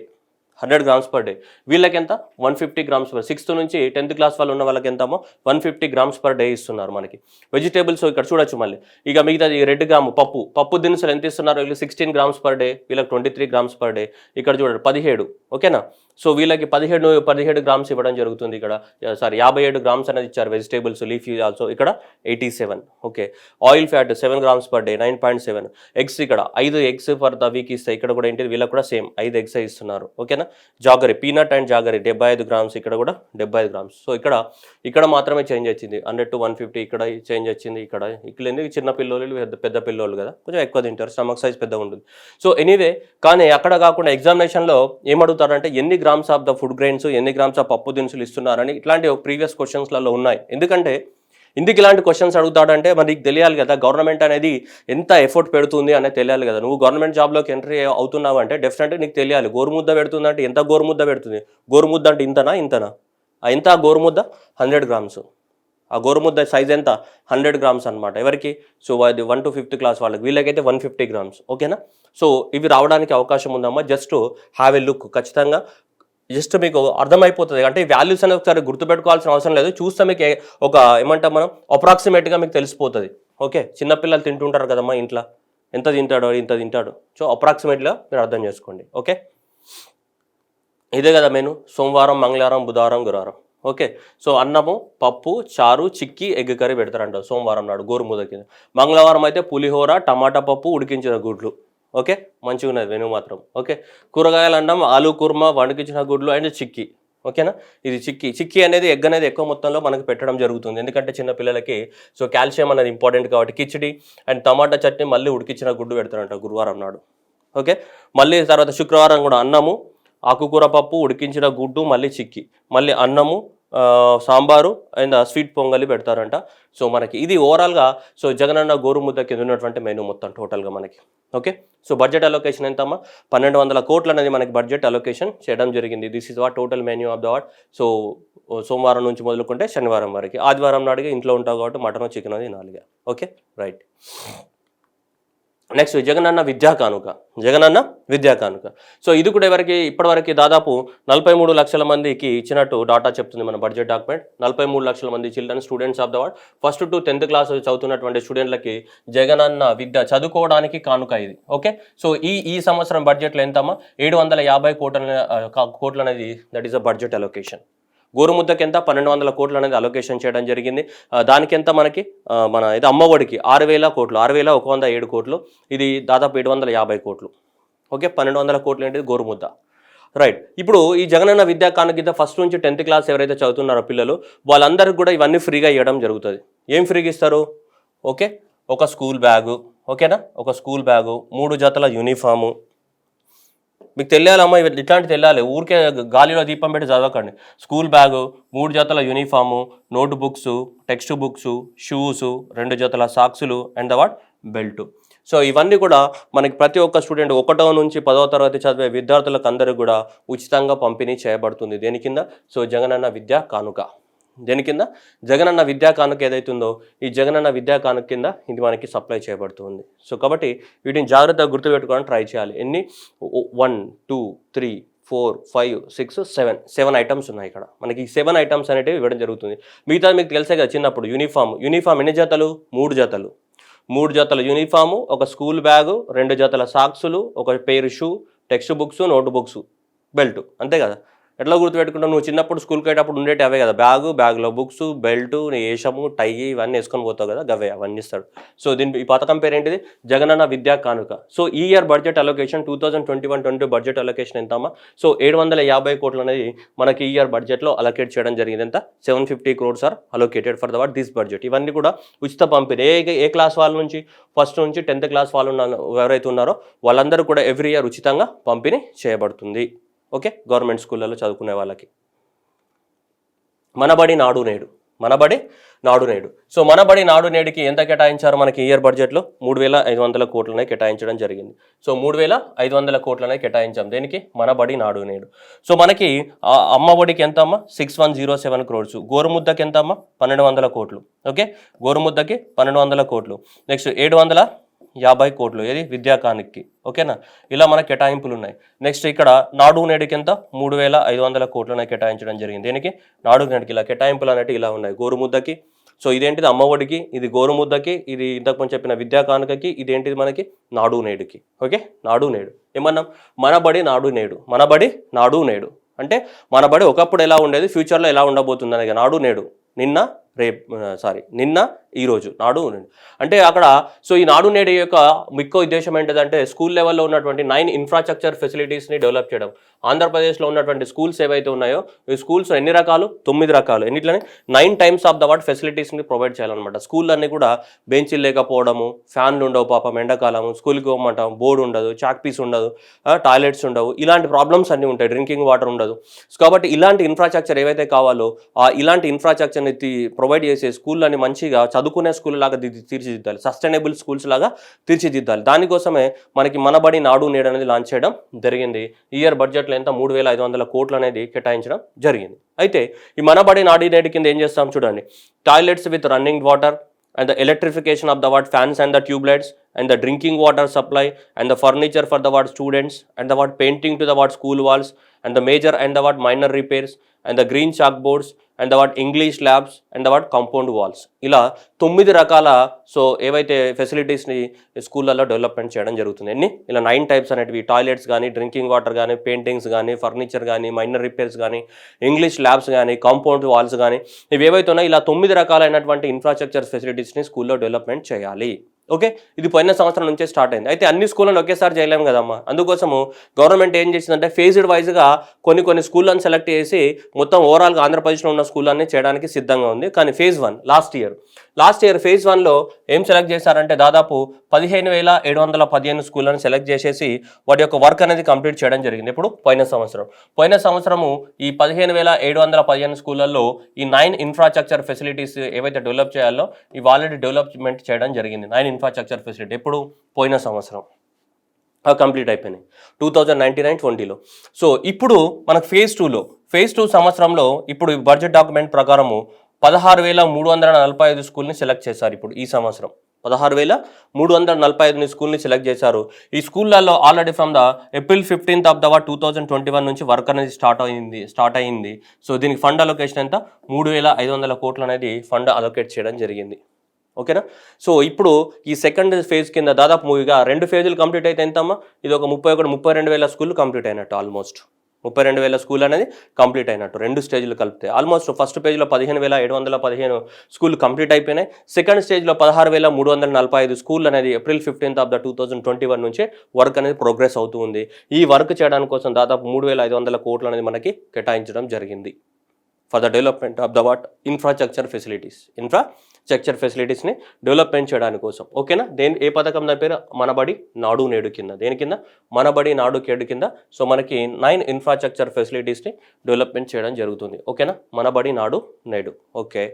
100 grams per day. వీళ్ళకి ఎంత, 150 grams per. 6th నుంచి 10th క్లాస్ వాళ్ళు ఉన్న వాళ్ళకి ఎంతమో 150 grams per day ఇస్తున్నారు మనకి. వెజిటేబుల్స్ ఇక్కడ చూడొచ్చు మళ్ళీ. ఇక మిగతాది 2 గ్రాము పప్పు దినుసులు ఎంత ఇస్తున్నారు, వీళ్ళు 16 grams per day, వీళ్ళకి 23 grams per day. ఇక్కడ చూడండి 17, ఓకేనా. సో వీళ్ళకి 17 grams ఇవ్వడం జరుగుతుంది ఇక్కడ. సారీ 57 grams అనేది ఇచ్చారు వెజిటేబుల్స్, లీఫీ ఆల్సో ఇక్కడ 87. Okay, oil fat 7 grams per day, 9.7. Eggs ఇక్కడ 5 eggs ఫర్ ద వీక్ ఇస్తాయి. ఇక్కడ కూడా ఏంటి, వీళ్ళకి కూడా సేమ్ 5 eggs ఇస్తున్నారు. ఓకేనా. Jaggery, peanut and jaggery 75 grams, ఇక్కడ కూడా 75 grams. సో ఇక్కడ మాత్రమే చేంజ్ వచ్చింది, 100 to 150 ఇక్కడ చేంజ్ వచ్చింది. ఇక్కడ ఎందుకు చిన్న పిల్లోళ్ళు పెద్ద పిల్లోళ్ళు కదా, కొంచెం ఎక్కువ తింటారు, స్టమక్ సైజ్ పెద్దగా ఉంటుంది. సో ఎనీవే, కానీ అక్కడ కాకుండా ఎగ్జామినేషన్లో ఏమడుగుతారంటే ఎన్ని grams of the food grains, ఎన్ని గ్రామ్స్ ఆఫ్ పప్పు దినుసులు ఇస్తున్నారని ఇట్లాంటి ప్రీవియస్ క్వశ్చన్స్లలో ఉన్నాయి. ఎందుకంటే ఇందుకు ఇలాంటి క్వశ్చన్స్ అడుగుతాడంటే మరి నీకు తెలియాలి కదా గవర్నమెంట్ అనేది ఎంత ఎఫర్ట్ పెడుతుంది అనేది తెలియాలి కదా. నువ్వు గవర్నమెంట్ జాబ్లోకి ఎంట్రీ అవుతున్నావు అంటే డెఫినెట్గా నీకు తెలియాలి. గోరుముద్ద పెడుతుంది అంటే ఎంత గోరుముద్ద పెడుతుంది, గోరుముద్ద అంటే ఇంతనా ఎంత గోరుముద్ద 100 grams. ఆ గోరుముద్ద సైజ్ ఎంత 100 grams అనమాట. ఎవరికి? సో అది 1 to 5th class వాళ్ళకి, వీళ్ళకైతే 150 grams. ఓకేనా? సో ఇవి రావడానికి అవకాశం ఉందమ్మా. Just have a look. ఖచ్చితంగా జస్ట్ మీకు అర్థమైపోతుంది. అంటే వాల్యూస్ అనేది ఒకసారి గుర్తుపెట్టుకోవాల్సిన అవసరం లేదు. చూస్తే మీకు ఒక ఏమంటాం మనం అప్రాక్సిమేట్గా మీకు తెలిసిపోతుంది. ఓకే, చిన్నపిల్లలు తింటుంటారు కదమ్మా ఇంట్లో, ఎంత తింటాడో ఇంత తింటాడు. సో అప్రాక్సిమేట్గా మీరు అర్థం చేసుకోండి. ఓకే, ఇదే కదా మెను. సోమవారం, మంగళవారం, బుధవారం, గురువారం. ఓకే, సో అన్నము, పప్పు, చారు, చిక్కి, ఎగ్ కర్రీ పెడతారంట సోమవారం నాడు గోరుముద్ద కింద. మంగళవారం అయితే పులిహోర, టమాటా పప్పు, ఉడికించిన గుడ్లు. ఓకే, మంచిగా ఉన్నది మెను మాత్రం. ఓకే, కూరగాయలు అన్నం, ఆలు కుర్మా, వణికించిన గుడ్లు అండ్ చిక్కి. ఓకేనా, ఇది చిక్కి అనేది ఎగ్ అనేది ఎక్కువ మొత్తంలో మనకు పెట్టడం జరుగుతుంది. ఎందుకంటే చిన్న పిల్లలకి సో కాల్షియం అనేది ఇంపార్టెంట్ కాబట్టి. కిచిడి అండ్ టమాటా చట్నీ, మళ్ళీ ఉడికించిన గుడ్డు పెడతారంట గురువారం నాడు. ఓకే, మళ్ళీ తర్వాత శుక్రవారం కూడా అన్నము, ఆకుకూర పప్పు, ఉడికించిన గుడ్డు, మళ్ళీ చిక్కి, మళ్ళీ అన్నము, సాంబారు అండ్ స్వీట్ పొంగలి పెడతారంట. సో మనకి ఇది ఓవరాల్గా సో జగనన్న గోరుముద్ద కింద ఉన్నటువంటి మెనూ మొత్తం టోటల్గా మనకి. ఓకే, సో బడ్జెట్ అలొకేషన్ ఎంతమ్మా? 1200 కోట్లు అనేది మనకి బడ్జెట్ అలొకేషన్ చేయడం జరిగింది. This is what total menu of the what. So సోమవారం నుంచి మొదలుకుంటే శనివారం వరకు. ఆదివారం నాడుగా ఇంట్లో ఉంటావు కాబట్టి మటన్ చికెన్ అది 4. Okay, right. Next Jagananna Vidya కానుక. జగనన్న విద్యా కానుక. సో ఇది కూడా ఎవరికి ఇప్పటివరకు దాదాపు 43 లక్షల మందికి ఇచ్చినట్టు డాటా చెప్తుంది మన బడ్జెట్ డాక్యుమెంట్. 43 లక్షల మంది children students of the word 1st to 10th class చదువుతున్నటువంటి స్టూడెంట్లకి జగనన్న విద్య చదువుకోవడానికి కానుక ఇది. ఓకే, సో ఈ సంవత్సరం బడ్జెట్లో ఎంతమ్మా? 750 కోట్ల అనేది that is a budget allocation. గోరుముద్దకి ఎంత? 1200 కోట్లు అనేది అలొకేషన్ చేయడం జరిగింది. దానికి ఎంత మనకి మన ఇది అమ్మఒడికి 6000 కోట్లు, 6107 కోట్లు. ఇది దాదాపు 750 కోట్లు. ఓకే, 1200 కోట్లు ఏంటిది గోరుముద్ద. రైట్. ఇప్పుడు ఈ జగనన్న విద్యా కానుక 1st నుంచి 10th క్లాస్ ఎవరైతే చదువుతున్నారో పిల్లలు వాళ్ళందరికీ కూడా ఇవన్నీ ఫ్రీగా ఇవ్వడం జరుగుతుంది. ఏం ఫ్రీగా ఇస్తారు? ఓకే, ఒక స్కూల్ బ్యాగు. ఓకేనా, ఒక స్కూల్ బ్యాగు, 3 జతల యూనిఫాము. మీకు తెలియాలమ్మా, ఇట్లాంటి తెలియాలి. ఊరికే గాలిలో దీపం పెట్టి చదవకండి. స్కూల్ బ్యాగు, 3 జతల uniform, note books, text books, shoes, 2 జతల సాక్సులు and the what belt. So ఇవన్నీ కూడా మనకి ప్రతి ఒక్క స్టూడెంట్ 1వ నుంచి 10వ తరగతి చదివే విద్యార్థులకు అందరూ కూడా ఉచితంగా పంపిణీ చేయబడుతుంది. దేని కింద? సో జగనన్న విద్యా కానుక. దేని కింద? జగనన్న విద్యా కానుక ఏదైతుందో ఈ జగనన్న విద్యా కానుక కింద ఇది మనకి సప్లై చేయబడుతుంది. సో కాబట్టి వీటిని జాగ్రత్తగా గుర్తుపెట్టుకోవడానికి ట్రై చేయాలి. ఎన్ని? 1 2 3 4 5 6 7 ఐటమ్స్ ఉన్నాయి ఇక్కడ. మనకి ఈ 7 ఐటమ్స్ అనేటివి ఇవ్వడం జరుగుతుంది. మిగతా మీకు తెలిసే కదా చిన్నప్పుడు యూనిఫామ్ ఎన్ని జతలు? 3 జతలు. 3 జతల యూనిఫాము, ఒక స్కూల్ బ్యాగు, 2 జతల సాక్సులు, ఒక పేరు shoe, text books, note books, belt. అంతే కదా. ఎట్లా గుర్తుపెట్టుకుంటావు? నువ్వు చిన్నప్పుడు స్కూల్కి వెళ్ళేటప్పుడు ఉండేవి అవే కదా. బ్యాగ్లో బుక్స్, బెల్ట్, ఏషము, టై ఇవన్నీ వేసుకొని పోతావు కదా, గవే అవన్నీ ఇస్తాడు. సో ఈ పథకం పేరు ఏంటిది? జగనన్న విద్యా కానుక. సో ఈ year budget allocation 2021-22 budget allocation ఎంతమ్మా? సో 750 కోట్లు అనేది మనకి ఈ ఇయర్ బడ్జెట్లో అలొకేట్ చేయడం జరిగింది. ఎంత? 750 crores are allocated for the what this budget. ఇవన్నీ కూడా ఉచిత పంపిణీ. ఏ క్లాస్ వాళ్ళ నుంచి 1st నుంచి 10th క్లాస్ వాళ్ళు ఎవరైతే ఉన్నారో వాళ్ళందరూ కూడా ఎవ్రీ ఇయర్ ఉచితంగా పంపిణీ చేయబడుతుంది. ఓకే, గవర్నమెంట్ స్కూళ్ళలో చదువుకునే వాళ్ళకి. మనబడి నాడు నేడు. సో మనబడి నాడు నేడుకి ఎంత కేటాయించారు మనకి ఇయర్ బడ్జెట్లో? 3500 కోట్లనే కేటాయించడం జరిగింది. సో 3500 కోట్లనే కేటాయించాం. దేనికి? మనబడి నాడు నేడు. సో మనకి అమ్మఒడికి ఎంత అమ్మా? 6107 crores. గోరుముద్దకి ఎంత అమ్మా? 1200 కోట్లు. ఓకే, గోరుముద్దకి 1200 కోట్లు. నెక్స్ట్ 750 కోట్లు ఏది? విద్యా కానుకకి. ఓకేనా, ఇలా మన కేటాయింపులు ఉన్నాయి. నెక్స్ట్ ఇక్కడ నాడు నేడుకి ఎంత? 3500 కోట్లనే కేటాయించడం జరిగింది. దేనికి? నాడు నేడుకి. ఇలా కేటాయింపులు అనేవి ఇలా ఉన్నాయి. గోరుముద్దకి, సో ఇదేంటిది? అమ్మఒడికి. ఇది గోరుముద్దకి. ఇది ఇంతకు చెప్పిన విద్యా కానుకకి. ఇదేంటిది మనకి? నాడు నేడుకి. ఓకే, నాడు నేడు. ఏమన్నాం? మనబడి నాడు నేడు అంటే మనబడి ఒకప్పుడు ఎలా ఉండేది, ఫ్యూచర్లో ఎలా ఉండబోతుంది అనేది. నాడు నేడు నిన్న ఈరోజు నాడు నేడు అంటే అక్కడ సో ఈ నాడు నేడు యొక్క ముఖ్య ఉద్దేశం ఏంటంటే స్కూల్ లెవెల్లో ఉన్నటువంటి 9 ఇన్ఫ్రాస్ట్రక్చర్ ఫెసిలిటీస్ని డెవలప్ చేయడం. ఆంధ్రప్రదేశ్లో ఉన్నటువంటి స్కూల్స్ ఏవైతే ఉన్నాయో ఈ స్కూల్స్ ఎన్ని రకాలు 9 రకాలు ఎన్నిట్లని 9 టైమ్స్ ఆఫ్ ద వాట్ ఫెసిలిటీస్ని ప్రొవైడ్ చేయాలన్నమాట. స్కూల్ అన్నీ కూడా బెంచీలు లేకపోవడము, ఫ్యాన్లు ఉండవు పాపం ఎండాకాలము, స్కూల్కి పోమంటాం బోర్డు ఉండదు, చాక్ పీస్ ఉండదు, టాయిలెట్స్ ఉండవు, ఇలాంటి ప్రాబ్లమ్స్ అన్నీ ఉంటాయి, డ్రింకింగ్ వాటర్ ఉండదు. కాబట్టి ఇలాంటి ఇన్ఫ్రాస్ట్రక్చర్ ఏవైతే కావాలో ఇలాంటి ఇన్ఫ్రాస్ట్రక్చర్ని ప్రొవైడ్ చేసే స్కూళ్ళని మంచిగా చదువుకునే స్కూల్ లాగా తీర్చిదిద్దాలి, సస్టైనబుల్ స్కూల్స్ లాగా తీర్చిదిద్దాలి. దానికోసమే మనకి మనబడి నాడు నేడు అనేది లాంచ్ చేయడం జరిగింది. ఈ ఇయర్ బడ్జెట్లో ఎంత 3,500 కోట్లు అనేది కేటాయించడం జరిగింది. అయితే ఈ మనబడి నాడు నేడు కింద ఏం చేస్తాం చూడండి, toilets with running water and the electrification of the what fans and the tube lights and the drinking water supply and the furniture for the what students and the what painting to the what school walls and the major and the what minor repairs and the green chalkboards and the what English labs and the what compound walls. ఇలా 9 రకాల సో ఏవైతే ఫెసిలిటీస్ని స్కూళ్ళల్లో డెవలప్మెంట్ చేయడం జరుగుతుంది. ఎన్ని ఇలా 9 టైప్స్ అనేటివి, టాయిలెట్స్ కానీ, డ్రింకింగ్ వాటర్ కానీ, పెయింటింగ్స్ కానీ, ఫర్నిచర్ కానీ, మైనర్ రిపేర్స్ కానీ, ఇంగ్లీష్ ల్యాబ్స్ కానీ, కాంపౌండ్ వాల్స్ కానీ, ఇవి ఏవైతే ఉన్నాయో ఇలా 9 రకాలైనటువంటి ఇన్ఫ్రాస్ట్రక్చర్ ఫెసిలిటీస్ని స్కూల్లో డెవలప్మెంట్ చేయాలి. ఓకే, ఇది పోయిన సంవత్సరం నుంచే స్టార్ట్ అయింది. అయితే అన్ని స్కూళ్ళని ఒకేసారి చేయలేము కదమ్మా, అందుకోసము గవర్నమెంట్ ఏం చేసిందంటే ఫేజ్డ్ వైజ్గా కొన్ని స్కూళ్ళని సెలెక్ట్ చేసి మొత్తం ఓవరాల్గా ఆంధ్రప్రదేశ్లో ఉన్న స్కూళ్ళన్నీ చేయడానికి సిద్ధంగా ఉంది. కానీ ఫేజ్ 1 లాస్ట్ ఇయర్ ఫేజ్ 1లో ఏం సెలెక్ట్ చేశారంటే దాదాపు 15,715 స్కూళ్ళని సెలెక్ట్ చేసేసి వాటి యొక్క వర్క్ అనేది కంప్లీట్ చేయడం జరిగింది. ఇప్పుడు పోయిన సంవత్సరము ఈ 15,715 స్కూళ్ళల్లో ఈ 9 ఇన్ఫ్రాస్ట్రక్చర్ ఫెసిలిటీస్ ఏవైతే డెవలప్ చేయాలో ఇవి ఆల్రెడీ డెవలప్మెంట్ చేయడం జరిగింది. 9 ఇన్ఫ్రాస్ట్రక్చర్ ఫెసిలిటీ ఎప్పుడు పోయిన సంవత్సరం కంప్లీట్ అయిపోయినాయి 2019-20లో. సో ఇప్పుడు మనకు ఫేజ్ 2 సంవత్సరంలో ఇప్పుడు బడ్జెట్ డాక్యుమెంట్ ప్రకారము 16,345 స్కూల్ని సెలెక్ట్ చేశారు. ఇప్పుడు ఈ సంవత్సరం 16,345 స్కూల్ని సెలెక్ట్ చేశారు. ఈ స్కూళ్ళల్లో already from the April 15th of the 2021 నుంచి వర్క్ అనేది స్టార్ట్ అయింది. సో దీనికి ఫండ్ అలొకేషన్ ఎంత 3,500 కోట్లు అనేది ఫండ్ అలొకేట్ చేయడం జరిగింది. ఓకేనా. సో ఇప్పుడు ఈ సెకండ్ ఫేజ్ కింద దాదాపు మూవీగా 2 ఫేజులు కంప్లీట్ అయితే ఎంతమ్మా, ఇది ఒక 32,000 స్కూళ్ళు కంప్లీట్ అయినట్టు, ఆల్మోస్ట్ 32,000 స్కూల్ అనేది కంప్లీట్ అయినట్టు 2 స్టేజ్లు కలిపితే. ఆల్మోస్ట్ ఫస్ట్ పేజ్లో 15,715 స్కూల్ కంప్లీట్ అయిపోయినాయి. సెకండ్ స్టేజ్లో 16,345 స్కూల్ అనేది ఏప్రిల్ 15th ఆఫ్ ద 2021 నుంచే వర్క్ అనేది ప్రోగ్రెస్ అవుతూ ఉంది. ఈ వర్క్ చేయడానికి కోసం దాదాపు 3,500 కోట్లు అనేది మనకి కేటాయించడం జరిగింది for the development of the what infrastructure ఫెసిలిటీస్ని డెవలప్మెంట్ చేయడానికి కోసం. ఓకేనా. ఏ పథకం దాని పేరు మనబడి నాడు నేడు కింద. దేని కింద మనబడి నాడు నేడు కింద. సో మనకి 9 ఇన్ఫ్రాస్ట్రక్చర్ ఫెసిలిటీస్ని డెవలప్మెంట్ చేయడం జరుగుతుంది. ఓకేనా, మనబడి నాడు నేడు. ఓకే,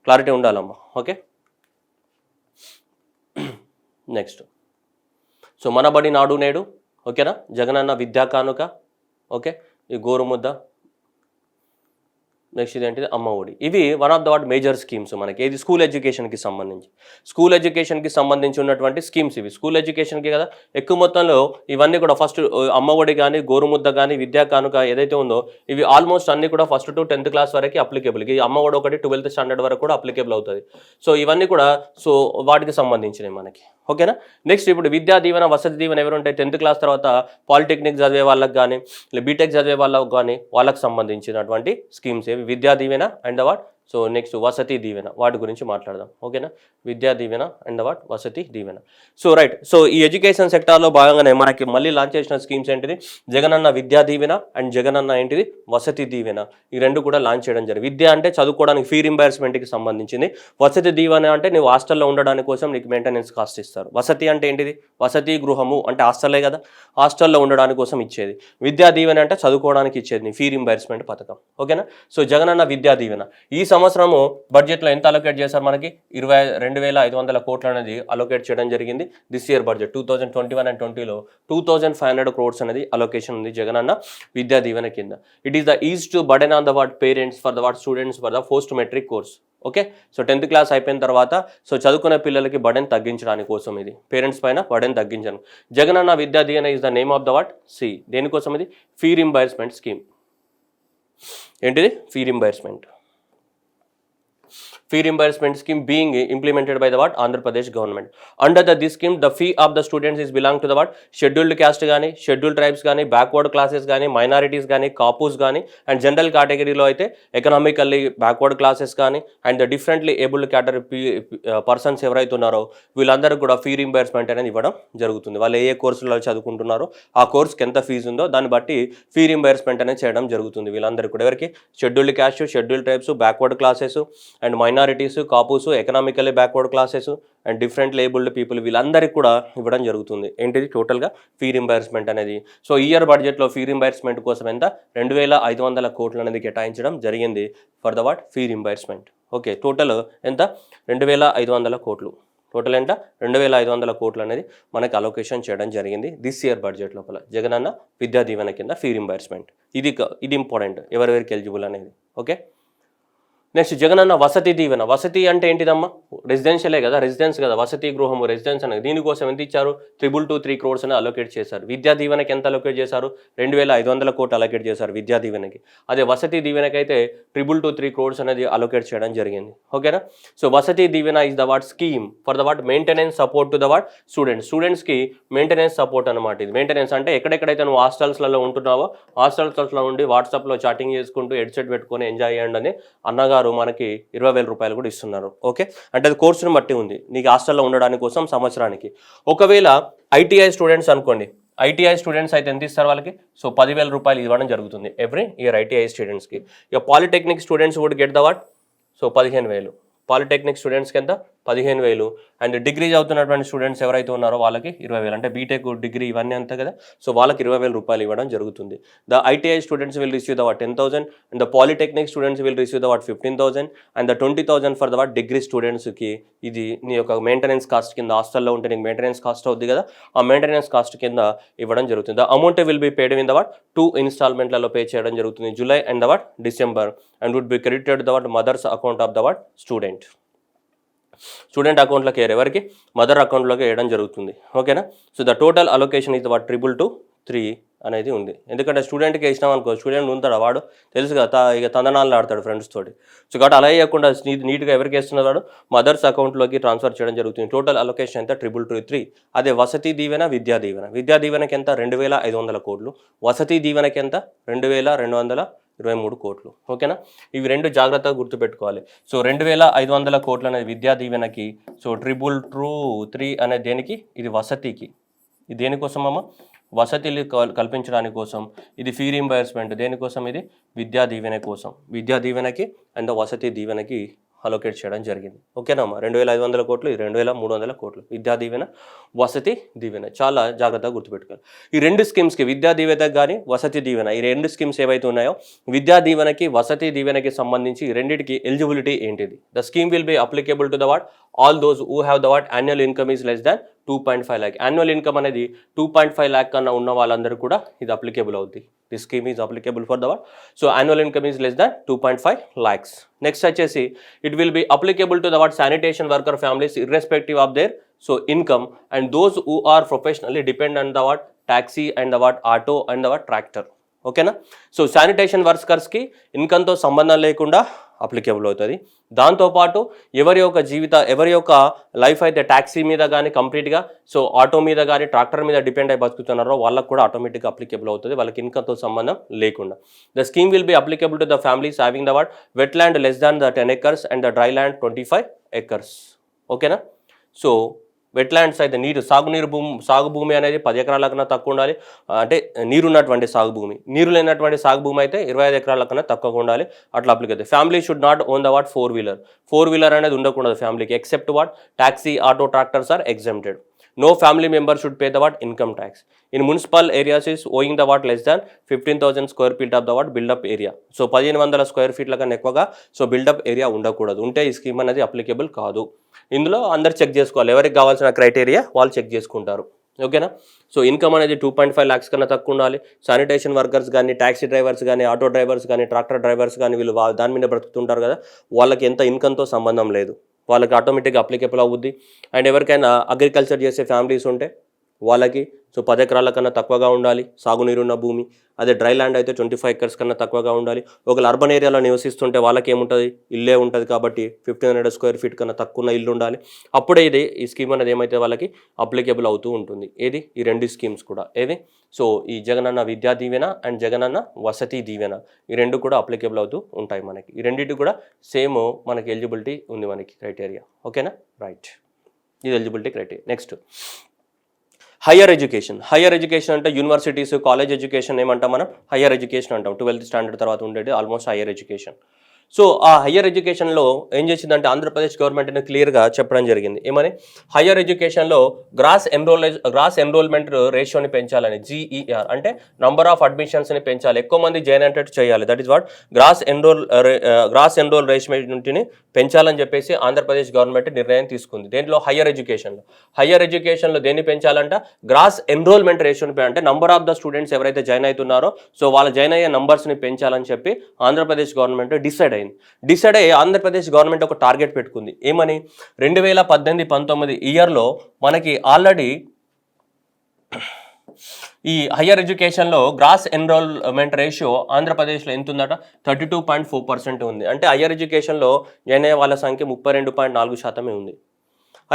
క్లారిటీ ఉండాలమ్మా. Okay, next so Manabadi Nadu Nedu. ఓకేనా, జగనన్న విద్యా కానుక. ఓకే, ఈ గోరుముద్ద. నెక్స్ట్ ఇదేంటిది అమ్మ ఒడి. ఇవి one of the what major schemes మనకి. ఇది స్కూల్ ఎడ్యుకేషన్కి సంబంధించి ఉన్నటువంటి స్కీమ్స్ ఇవి. స్కూల్ ఎడ్యుకేషన్కి కదా ఎక్కువ మొత్తంలో ఇవన్నీ కూడా. ఫస్ట్ అమ్మ ఒడి కానీ, గోరుముద్ద కానీ, విద్యా కానుక ఏదైతే ఉందో ఇవి ఆల్మోస్ట్ అన్ని కూడా ఫస్ట్ టు 10th క్లాస్ వరకు అప్లికేబుల్. ఈ అమ్మ ఒడి ఒకటి 12th స్టాండర్డ్ వరకు కూడా అప్లికేబుల్ అవుతుంది. సో ఇవన్నీ కూడా సో వాటికి సంబంధించినవి మనకి. ఓకేనా. నెక్స్ట్ ఇప్పుడు విద్యా దీవెన, వసతి దీవెన ఎవరు ఉంటాయి 10th క్లాస్ తర్వాత పాలిటెక్నిక్ చదివే వాళ్ళకి కానీ, బీటెక్ చదివే వాళ్ళకి కానీ వాళ్ళకి సంబంధించినటువంటి స్కీమ్స్ ఏవి Vidya Deevena and what. So next Vasathi Deevena, వాటి గురించి మాట్లాడదాం. ఓకేనా, Vidya Deevena and what Vasathi Deevena. So right. So ఈ ఎడ్యుకేషన్ సెక్టార్లో భాగంగానే మనకి మళ్ళీ లాంచ్ చేసిన స్కీమ్స్ ఏంటిది జగనన్న విద్యా దీవెన అండ్ జగనన్న ఏంటిది వసతి దీవెన. ఈ రెండు కూడా లాంచ్ చేయడం జరిగింది. విద్య అంటే చదువుకోవడానికి ఫీ రింబర్స్మెంట్కి సంబంధించింది. వసతి దీవెన అంటే నువ్వు హాస్టల్లో ఉండడానికి కోసం నీకు మెయింటెనెన్స్ కాస్ట్ ఇస్తారు. వసతి అంటే ఏంటిది వసతి గృహము అంటే హాస్టల్లే కదా, హాస్టల్లో ఉండడానికి కోసం ఇచ్చేది. విద్యా దీవెన అంటే చదువుకోవడానికి ఇచ్చేది ఫీ రింబర్స్మెంట్ పథకం. ఓకేనా. సో జగనన్న విద్యా దీవెన ఈ సంవత్సరము బడ్జెట్లో ఎంత అలొకేట్ చేశారు మనకి 22,500 కోట్లు అనేది అలొకేట్ చేయడం జరిగింది. This year budget 2021 and 20లో 2,500 crores అనేది అలొకేషన్ ఉంది జగనన్న విద్యా దీవెన కింద. It is the is to burden on the what parents for the what students for the post matric course. Okay, so 10th class అయిపోయిన తర్వాత సో చదువుకునే పిల్లలకి బర్డెన్ తగ్గించడానికి కోసం ఇది పేరెంట్స్ పైన బర్డెన్ తగ్గించను. Jagananna Vidya Deevena is the name of the what C. దేనికోసం ఇది ఫీ రింబర్స్మెంట్ స్కీమ్. ఏంటిది fee reimbursement. fee reimbursement scheme being implemented by the what Andhra Pradesh government. Under this scheme, the fee of the students is belong to the what scheduled caste gaani, scheduled tribes gaani, backward classes gaani, minorities gaani, kapus gaani, and general category lo aithe economically backward classes gaani, and the differently abled category persons ఎవరైతే ఉన్నారో వీళ్ళందరికీ కూడా ఫీ రీంబర్స్మెంట్ అనేది ఇవ్వడం జరుగుతుంది. వాళ్ళు ఏ కోర్సులో చదువుకుంటున్నారో ఆ కోర్సుకి ఎంత ఫీజు ఉందో దాన్ని బట్టి ఫీ రీంబర్స్మెంట్ అనేది చేయడం జరుగుతుంది. వీళ్ళందరికీ కూడా ఎవరికి scheduled caste, scheduled tribes, backward classes and minorities, Kapus, economically backward classes and differently abled people వీళ్ళందరికీ కూడా ఇవ్వడం జరుగుతుంది. ఏంటిది టోటల్గా ఫీ రింబర్స్మెంట్ అనేది. సో ఇయర్ బడ్జెట్లో ఫీ రింబర్స్మెంట్ కోసం ఎంత 2500 కోట్లు అనేది కేటాయించడం జరిగింది for the what fee reimbursement. Okay, total ఎంత 2500 కోట్లు. టోటల్ ఎంత 2500 కోట్లు అనేది మనకు అలొకేషన్ చేయడం జరిగింది దిస్ ఇయర్ బడ్జెట్ లోపల జగనన్న విద్యా దీవెన కింద ఫీ రింబర్స్మెంట్. ఇది ఇంపార్టెంట్ ఎవరెవరికి ఎలిజిబుల్ అనేది. Okay, next Jagananna Vasathi Deevena. వసతి అంటే ఏంటిదమ్మా? రెసిడెన్షియలే కదా, రెసిడెన్స్ కదా, వసతి గృహము రెసిడెన్స్ అనేది. దీనికోసం ఎంత ఇచ్చారు? 3 crores అని అలొకేట్ చేశారు. విద్యా దీవెనకి ఎంత అలొకేట్ చేశారు? 2500 కోట్లు అలొకేట్ చేశారు విద్యా దీవెనకి. అదే వసతి దీవెనకి అయితే 3 crores అనేది అలొకేట్ చేయడం జరిగింది. ఓకేనా? So Vasathi Deevena is the what scheme for the what maintenance support to the what స్టూడెంట్స్కి మెయింటెనెన్స్ సపోర్ట్ అనమాట. ఇది మెయింటెనెన్స్ అంటే ఎక్కడెక్కడైతే నువ్వు హాస్టల్స్లలో ఉంటున్నావో హాస్టల్స్లో ఉండి వాట్సాప్లో చాటింగ్ చేసుకుంటూ హెడ్సెట్ పెట్టుకొని ఎంజాయ్ చేయండి అని అన్నగారు మనకి 20,000 రూపాయలు కూడా ఇస్తున్నారు. ఓకే, అంటే అది కోర్సును బట్టి ఉంది. నీకు హాస్టల్లో ఉండడానికి కోసం సంవత్సరానికి. ఒకవేళ ఐటీఐ స్టూడెంట్స్ అనుకోండి, ఐటీఐ స్టూడెంట్స్ అయితే ఎంత ఇస్తారు వాళ్ళకి? సో 10,000 రూపాయలు ఇవ్వడం జరుగుతుంది ఎవ్రీ ఇయర్ ఐటీఐ స్టూడెంట్స్కి. ఇక polytechnic students would get the what? So 15,000. Polytechnic స్టూడెంట్స్కి ఎంత? 15,000. అండ్ డిగ్రీ చదువుతున్నటువంటి స్టూడెంట్స్ ఎవరైతే ఉన్నారో వాళ్ళకి 20,000. అంటే బీటెక్ డిగ్రీ ఇవన్నీ అంతే కదా, సో వాళ్ళకి 20,000 రూపాయలు ఇవ్వడం జరుగుతుంది. The ITI students will receive the what 10,000 and the polytechnic students will receive the what 15,000 and the 20,000 for the what degree స్టూడెంట్స్కి. ఇది నీ యొక్క మెయింటెనెన్స్ కాస్ట్ కింద, హాస్టల్లో ఉంటే నీకు మెయింటెనెన్స్ కాస్ట్ అవుద్ది కదా, ఆ మెయింటెనెన్స్ కాస్ట్ కింద ఇవ్వడం జరుగుతుంది. The amount will be paid in the what 2 ఇన్స్టాల్మెంట్లలో పే చేయడం జరుగుతుంది, July and the what December, and would be credited the what mother's account of the what student అకౌంట్లోకి ఎవరికి? మదర్ అకౌంట్లోకి వేయడం జరుగుతుంది. ఓకేనా? సో ద టోటల్ అలొకేషన్ ఇది వాట్ 222 అనేది ఉంది. ఎందుకంటే స్టూడెంట్కి ఇచ్చినాం అనుకో, స్టూడెంట్ ఉంటాడు వాడు తెలుసు కదా, ఇక తందనాలు ఆడతాడు ఫ్రెండ్స్ తోటి. సో కాబట్టి అలా వేయకుండా నీట్గా ఎవరికి వేస్తున్నాడు? మదర్స్ అకౌంట్లోకి ట్రాన్స్ఫర్ చేయడం జరుగుతుంది. టోటల్ అలొకేషన్ ఎంత? 223. అదే వసతి దీవెన, విద్యా దీవెన. విద్యా దీవెనకి ఎంత? 2,500 కోట్లు. వసతి దీవెనకి ఎంత? 2,223 కోట్లు. ఓకేనా? ఇవి రెండు జాగ్రత్తగా గుర్తుపెట్టుకోవాలి. సో 2,500 కోట్లు అనేది విద్యా దీవెనకి. సో 333 అనేది దేనికి? ఇది వసతికి. ఇది దేనికోసం అమ్మ? వసతిని కల్పించడానికి కోసం. ఇది ఫీ రీంబర్స్మెంట్ దేనికోసం? ఇది విద్యా దీవెన కోసం. విద్యా దీవెనకి అండ్ వసతి దీవెనకి అలొకేట్ చేయడం జరిగింది. ఓకేనమ్మా? 2,500 కోట్లు, ఇది 2,300 కోట్లు. విద్యా దీవెన, వసతి దీవెన. చాలా జాగ్రత్తగా గుర్తుపెట్టుకోవాలి. ఈ రెండు స్కీమ్స్కి, విద్యా దీవెనకి కానీ వసతి దీవెన, ఈ రెండు స్కీమ్స్ ఏవైతే ఉన్నాయో విద్యా దీవెనకి వసతి దీవెనకి సంబంధించి రెండింటికి ఎలిజిబిలిటీ ఏంటిది? The scheme will be applicable to the what all those who have the what annual income is less than 2.5 lakh. Annual income అనేది 2.5 lakh కన్నా ఉన్న వాళ్ళందరూ కూడా ఇది అప్లికేబుల్ అవుతుంది. This scheme is applicable for the what? So annual income is less than 2.5 lakhs. Next వచ్చేసి it will be applicable to the what sanitation worker families irrespective of their so income and those who are professionally depend on the what taxi and the what auto and the what tractor. ఓకేనా? సో శానిటేషన్ వర్కర్స్కి ఇన్కమ్తో సంబంధం లేకుండా అప్లికేబుల్ అవుతుంది. దాంతోపాటు ఎవరి యొక్క లైఫ్ అయితే ట్యాక్సీ మీద కానీ కంప్లీట్గా సో ఆటో మీద కానీ ట్రాక్టర్ మీద డిపెండ్ అయి బతుకుతున్నారో వాళ్ళకు కూడా ఆటోమేటిక్గా అప్లికేబుల్ అవుతుంది, వాళ్ళకి ఇన్కమ్తో సంబంధం లేకుండా. The scheme will be applicable to the families having the what wet land less than the 10 acres and the dry land 25 acres. ఓకేనా? సో వెట్లాండ్స్ అయితే సాగు భూమి అనేది 10 ఎకరాల కన్నా తక్కువ ఉండాలి. అంటే నీరున్నటువంటి సాగు భూమి, నీరు లేనటువంటి సాగు భూమి అయితే 25 ఎకరాల కన్నా తక్కువగా ఉండాలి. అట్లా అప్లిక్ అవుతుంది. Family should not own the what 4-wheeler అనేది ఉండకూడదు ఫ్యామిలీకి, except what taxi, auto, tractors are exempted. No family member should pay the what income tax. In municipal areas is owing the what less than 15,000 square feet of the what build up area. So 1,500 square feet కన్నా ఎక్కువగా సో బిల్డప్ ఏరియా ఉండకూడదు. ఉంటే ఈ స్కీమ్ అనేది అప్లికేబుల్ కాదు. ఇందులో అందరు చెక్ చేసుకోవాలి, ఎవరికి కావాల్సిన క్రైటీరియా వాళ్ళు చెక్ చేసుకుంటారు. ఓకేనా? సో ఇన్కమ్ అనేది 2.5 lakhs కన్నా తక్కువ ఉండాలి. శానిటేషన్ వర్కర్స్ కానీ, ట్యాక్సీ డ్రైవర్స్ కానీ, ఆటో డ్రైవర్స్ కానీ, ట్రాక్టర్ డ్రైవర్స్ కానీ వీళ్ళు దాని మీద బ్రతుకుతుంటారు కదా, వాళ్ళకి ఎంత ఇన్కమ్తో సంబంధం లేదు, వాళ్ళకి ఆటోమేటిక్గా అప్లికేబుల్ అవుద్ది. అండ్ ఎవరికైనా అగ్రికల్చర్ చేసే ఫ్యామిలీస్ ఉంటే వాళ్ళకి సో 10 ఎకరాల కన్నా తక్కువగా ఉండాలి సాగునీరున్న భూమి. అదే డ్రై ల్యాండ్ అయితే 25 ఎకర్స్ కన్నా తక్కువగా ఉండాలి. ఒకవేళ అర్బన్ ఏరియాలో నివసిస్తుంటే వాళ్ళకి ఏముంటుంది, ఇల్లే ఉంటుంది కాబట్టి 1500 స్క్వేర్ ఫీట్ కన్నా తక్కువ ఉన్న ఇల్లు ఉండాలి. అప్పుడే ఈ స్కీమ్ అనేది ఏమైతే వాళ్ళకి అప్లికేబుల్ అవుతూ ఉంటుంది. ఈ 2 స్కీమ్స్ కూడా సో ఈ జగనన్న విద్యా దీవెన అండ్ జగనన్న వసతి దీవెన ఈ 2 కూడా అప్లికేబుల్ అవుతూ ఉంటాయి మనకి. ఈ రెండింటి కూడా సేమ్ మనకి ఎలిజిబిలిటీ ఉంది మనకి క్రైటీరియా. ఓకేనా, రైట్, ఇది eligibility criteria. Next higher education అంటే యూనివర్సిటీస్ కాలేజ్ ఎడ్యుకేషన్ ఏమంటాం మనం, హయ్యర్ ఎడ్యుకేషన్ అంటాం. 12th స్టాండర్డ్ తర్వాత ఉండేది ఆల్మోస్ట్ హయ్యర్ ఎడ్యుకేషన్. సో ఆ హయ్యర్ ఎడ్యుకేషన్లో ఏం చేసిందంటే ఆంధ్రప్రదేశ్ గవర్నమెంట్ క్లియర్గా చెప్పడం జరిగింది. ఏమని, హయ్యర్ ఎడ్యుకేషన్లో గ్రాస్ ఎన్రోల్మెంట్ రేషియోని పెంచాలని, GER అంటే నంబర్ ఆఫ్ అడ్మిషన్స్ని పెంచాలి, ఎక్కువ మంది జాయిన్ అయ్యేటట్టు చేయాలి. That is what gross enrol రేషియోని పెంచాలని చెప్పేసి ఆంధ్రప్రదేశ్ గవర్నమెంట్ నిర్ణయం తీసుకుంది. దేంట్లో, హయ్యర్ ఎడ్యుకేషన్లో దేన్ని పెంచాలంట, గ్రాస్ ఎన్రోల్మెంట్ రేషియోని అంటే నంబర్ ఆఫ్ ద స్టూడెంట్స్ ఎవరైతే జాయిన్ అవుతున్నారో సో వాళ్ళ జాయిన్ అయ్యే నంబర్స్ని పెంచాలని చెప్పి ఆంధ్రప్రదేశ్ గవర్నమెంట్ డిసైడ్ అయ్యి ఆంధ్రప్రదేశ్ గవర్నమెంట్ ఒక టార్గెట్ పెట్టుకుంది. ఏమని, 2018-19 ఇయర్లో మనకి ఆల్రెడీ ఈ హయ్యర్ ఎడ్యుకేషన్లో గ్రాస్ ఎన్రోల్మెంట్ రేషియో ఆంధ్రప్రదేశ్లో ఎంత ఉందట, 32.4% ఉంది. అంటే హయ్యర్ ఎడ్యుకేషన్లో జాయిన్ అయ్యే వాళ్ళ సంఖ్య 32.4% ఉంది.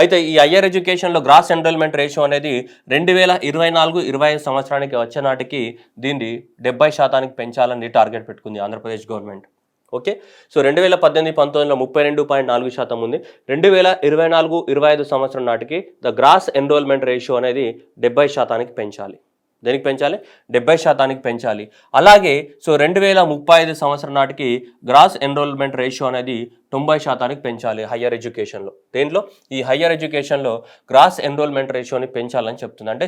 అయితే ఈ హయ్యర్ ఎడ్యుకేషన్లో గ్రాస్ ఎన్రోల్మెంట్ రేషియో అనేది 2024-25 సంవత్సరానికి వచ్చే నాటికి దీన్ని 70% పెంచాలని టార్గెట్ పెట్టుకుంది ఆంధ్రప్రదేశ్ గవర్నమెంట్. ఓకే, సో 2018-19లో 32.4% ఉంది. 2024-25 సంవత్సరం నాటికి ద గ్రాస్ ఎన్రోల్మెంట్ రేషియో అనేది 70% పెంచాలి. దేనికి పెంచాలి, 70% పెంచాలి. అలాగే సో 2035 సంవత్సరం నాటికి గ్రాస్ ఎన్రోల్మెంట్ రేషియో అనేది 90% పెంచాలి హయ్యర్ ఎడ్యుకేషన్లో. దేంట్లో, ఈ హయ్యర్ ఎడ్యుకేషన్లో గ్రాస్ ఎన్రోల్మెంట్ రేషియోని పెంచాలని చెప్తుంది. అంటే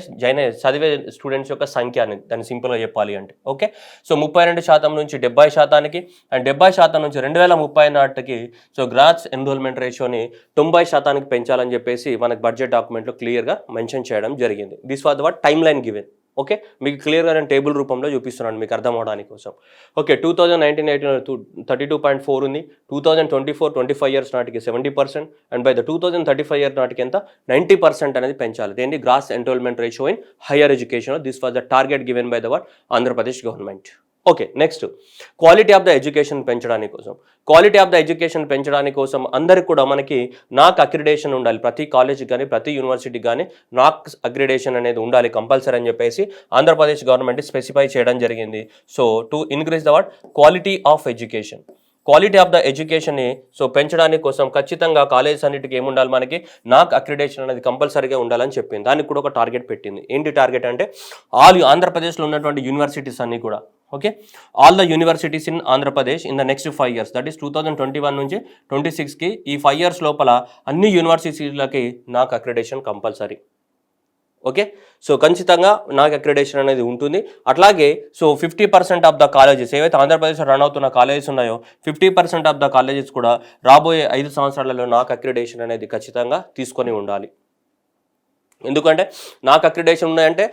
చదివే స్టూడెంట్స్ యొక్క సంఖ్య అనేది, దాన్ని సింపుల్గా చెప్పాలి అంటే. ఓకే, సో 32% నుంచి 70%కి అండ్ 70% నుంచి 2030 నాటికి సో గ్రాస్ ఎన్రోల్మెంట్ రేషియోని 90%కి పెంచాలని చెప్పేసి మనకి బడ్జెట్ డాక్యుమెంట్లో క్లియర్గా మెన్షన్ చేయడం జరిగింది. This was what time line given. Okay, మీకు క్లియర్గా నేను టేబుల్ రూపంలో చూపిస్తున్నాను మీకు అర్థం అవడానికి కోసం. ఓకే, 2019-18 32.4 ఉంది. 2024-25 ఇయర్స్ నాటికి 70% అండ్ బై ద 2035 ఇయర్ నాటికి ఎంత, 90% అనేది పెంచాలి. దేని, gross enrolment ratio in higher education. This was the target given by the what Andhra Pradesh government. Okay, next quality of the education పెంచడానికి కోసం అందరికి కూడా మనకి నాక్ అక్రిడేషన్ ఉండాలి. ప్రతి కాలేజ్కి కానీ ప్రతి యూనివర్సిటీకి కానీ నాక్ అక్రిడేషన్ అనేది ఉండాలి కంపల్సరీ అని చెప్పేసి ఆంధ్రప్రదేశ్ గవర్నమెంట్ స్పెసిఫై చేయడం జరిగింది. So to increase the what quality of the ఎడ్యుకేషన్ని సో పెంచడానికి కోసం ఖచ్చితంగా కాలేజెస్ అన్నిటికీ ఏముండాలి, మనకి నాక్ అక్రిడేషన్ అనేది కంపల్సరీగా ఉండాలని చెప్పింది. దానికి కూడా ఒక టార్గెట్ పెట్టింది. ఏంటి టార్గెట్ అంటే, ఆంధ్రప్రదేశ్లో ఉన్నటువంటి యూనివర్సిటీస్ అన్నీ కూడా, okay, all the universities in Andhra Pradesh in the next 5 years, that is 2021 నుంచి 26కి ఈ 5 ఇయర్స్ లోపల అన్ని యూనివర్సిటీలకి నాక్ అక్రిడేషన్ కంపల్సరీ. ఓకే, సో ఖచ్చితంగా నాక్ అక్రిడేషన్ అనేది ఉంటుంది. అట్లాగే సో 50% ఆఫ్ ద కాలేజెస్ ఏవైతే ఆంధ్రప్రదేశ్లో రన్ అవుతున్న కాలేజెస్ ఉన్నాయో 50% ఆఫ్ ద కాలేజెస్ కూడా రాబోయే 5 సంవత్సరాలలో నాక్ అక్రిడేషన్ అనేది ఖచ్చితంగా తీసుకొని ఉండాలి. ఎందుకంటే నాక్ అక్రిడేషన్ ఉన్నాయంటే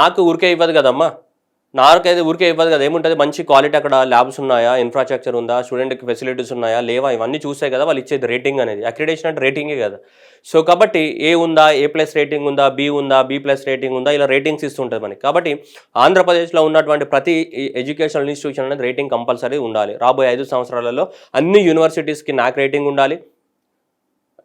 నాకు ఊరికే ఇవ్వదు కదమ్మా, నాకైతే ఊరికే ఇవ్వదు కదా. ఏముంటుంది, మంచి క్వాలిటీ అక్కడ ల్యాబ్స్ ఉన్నాయా, ఇన్ఫ్రాస్ట్రక్చర్ ఉందా, స్టూడెంట్కి ఫెసిలిటీస్ ఉన్నాయా లేవా, ఇవన్నీ చూసే కదా వాళ్ళు ఇచ్చేది రేటింగ్ అనేది. అక్రిడేషన్ అంటే రేటింగే కదా. సో కాబట్టి A ఉందా, A+ రేటింగ్ ఉందా, B ఉందా, B+ రేటింగ్ ఉందా, ఇలా రేటింగ్స్ ఇస్తుంటుంది మనకి. కాబట్టి ఆంధ్రప్రదేశ్లో ఉన్నటువంటి ప్రతి ఎడ్యుకేషనల్ ఇన్స్టిట్యూషన్ అనేది రేటింగ్ కంపల్సరీ ఉండాలి. రాబోయే 5 సంవత్సరాలలో అన్ని యూనివర్సిటీస్కి నాక్ రేటింగ్ ఉండాలి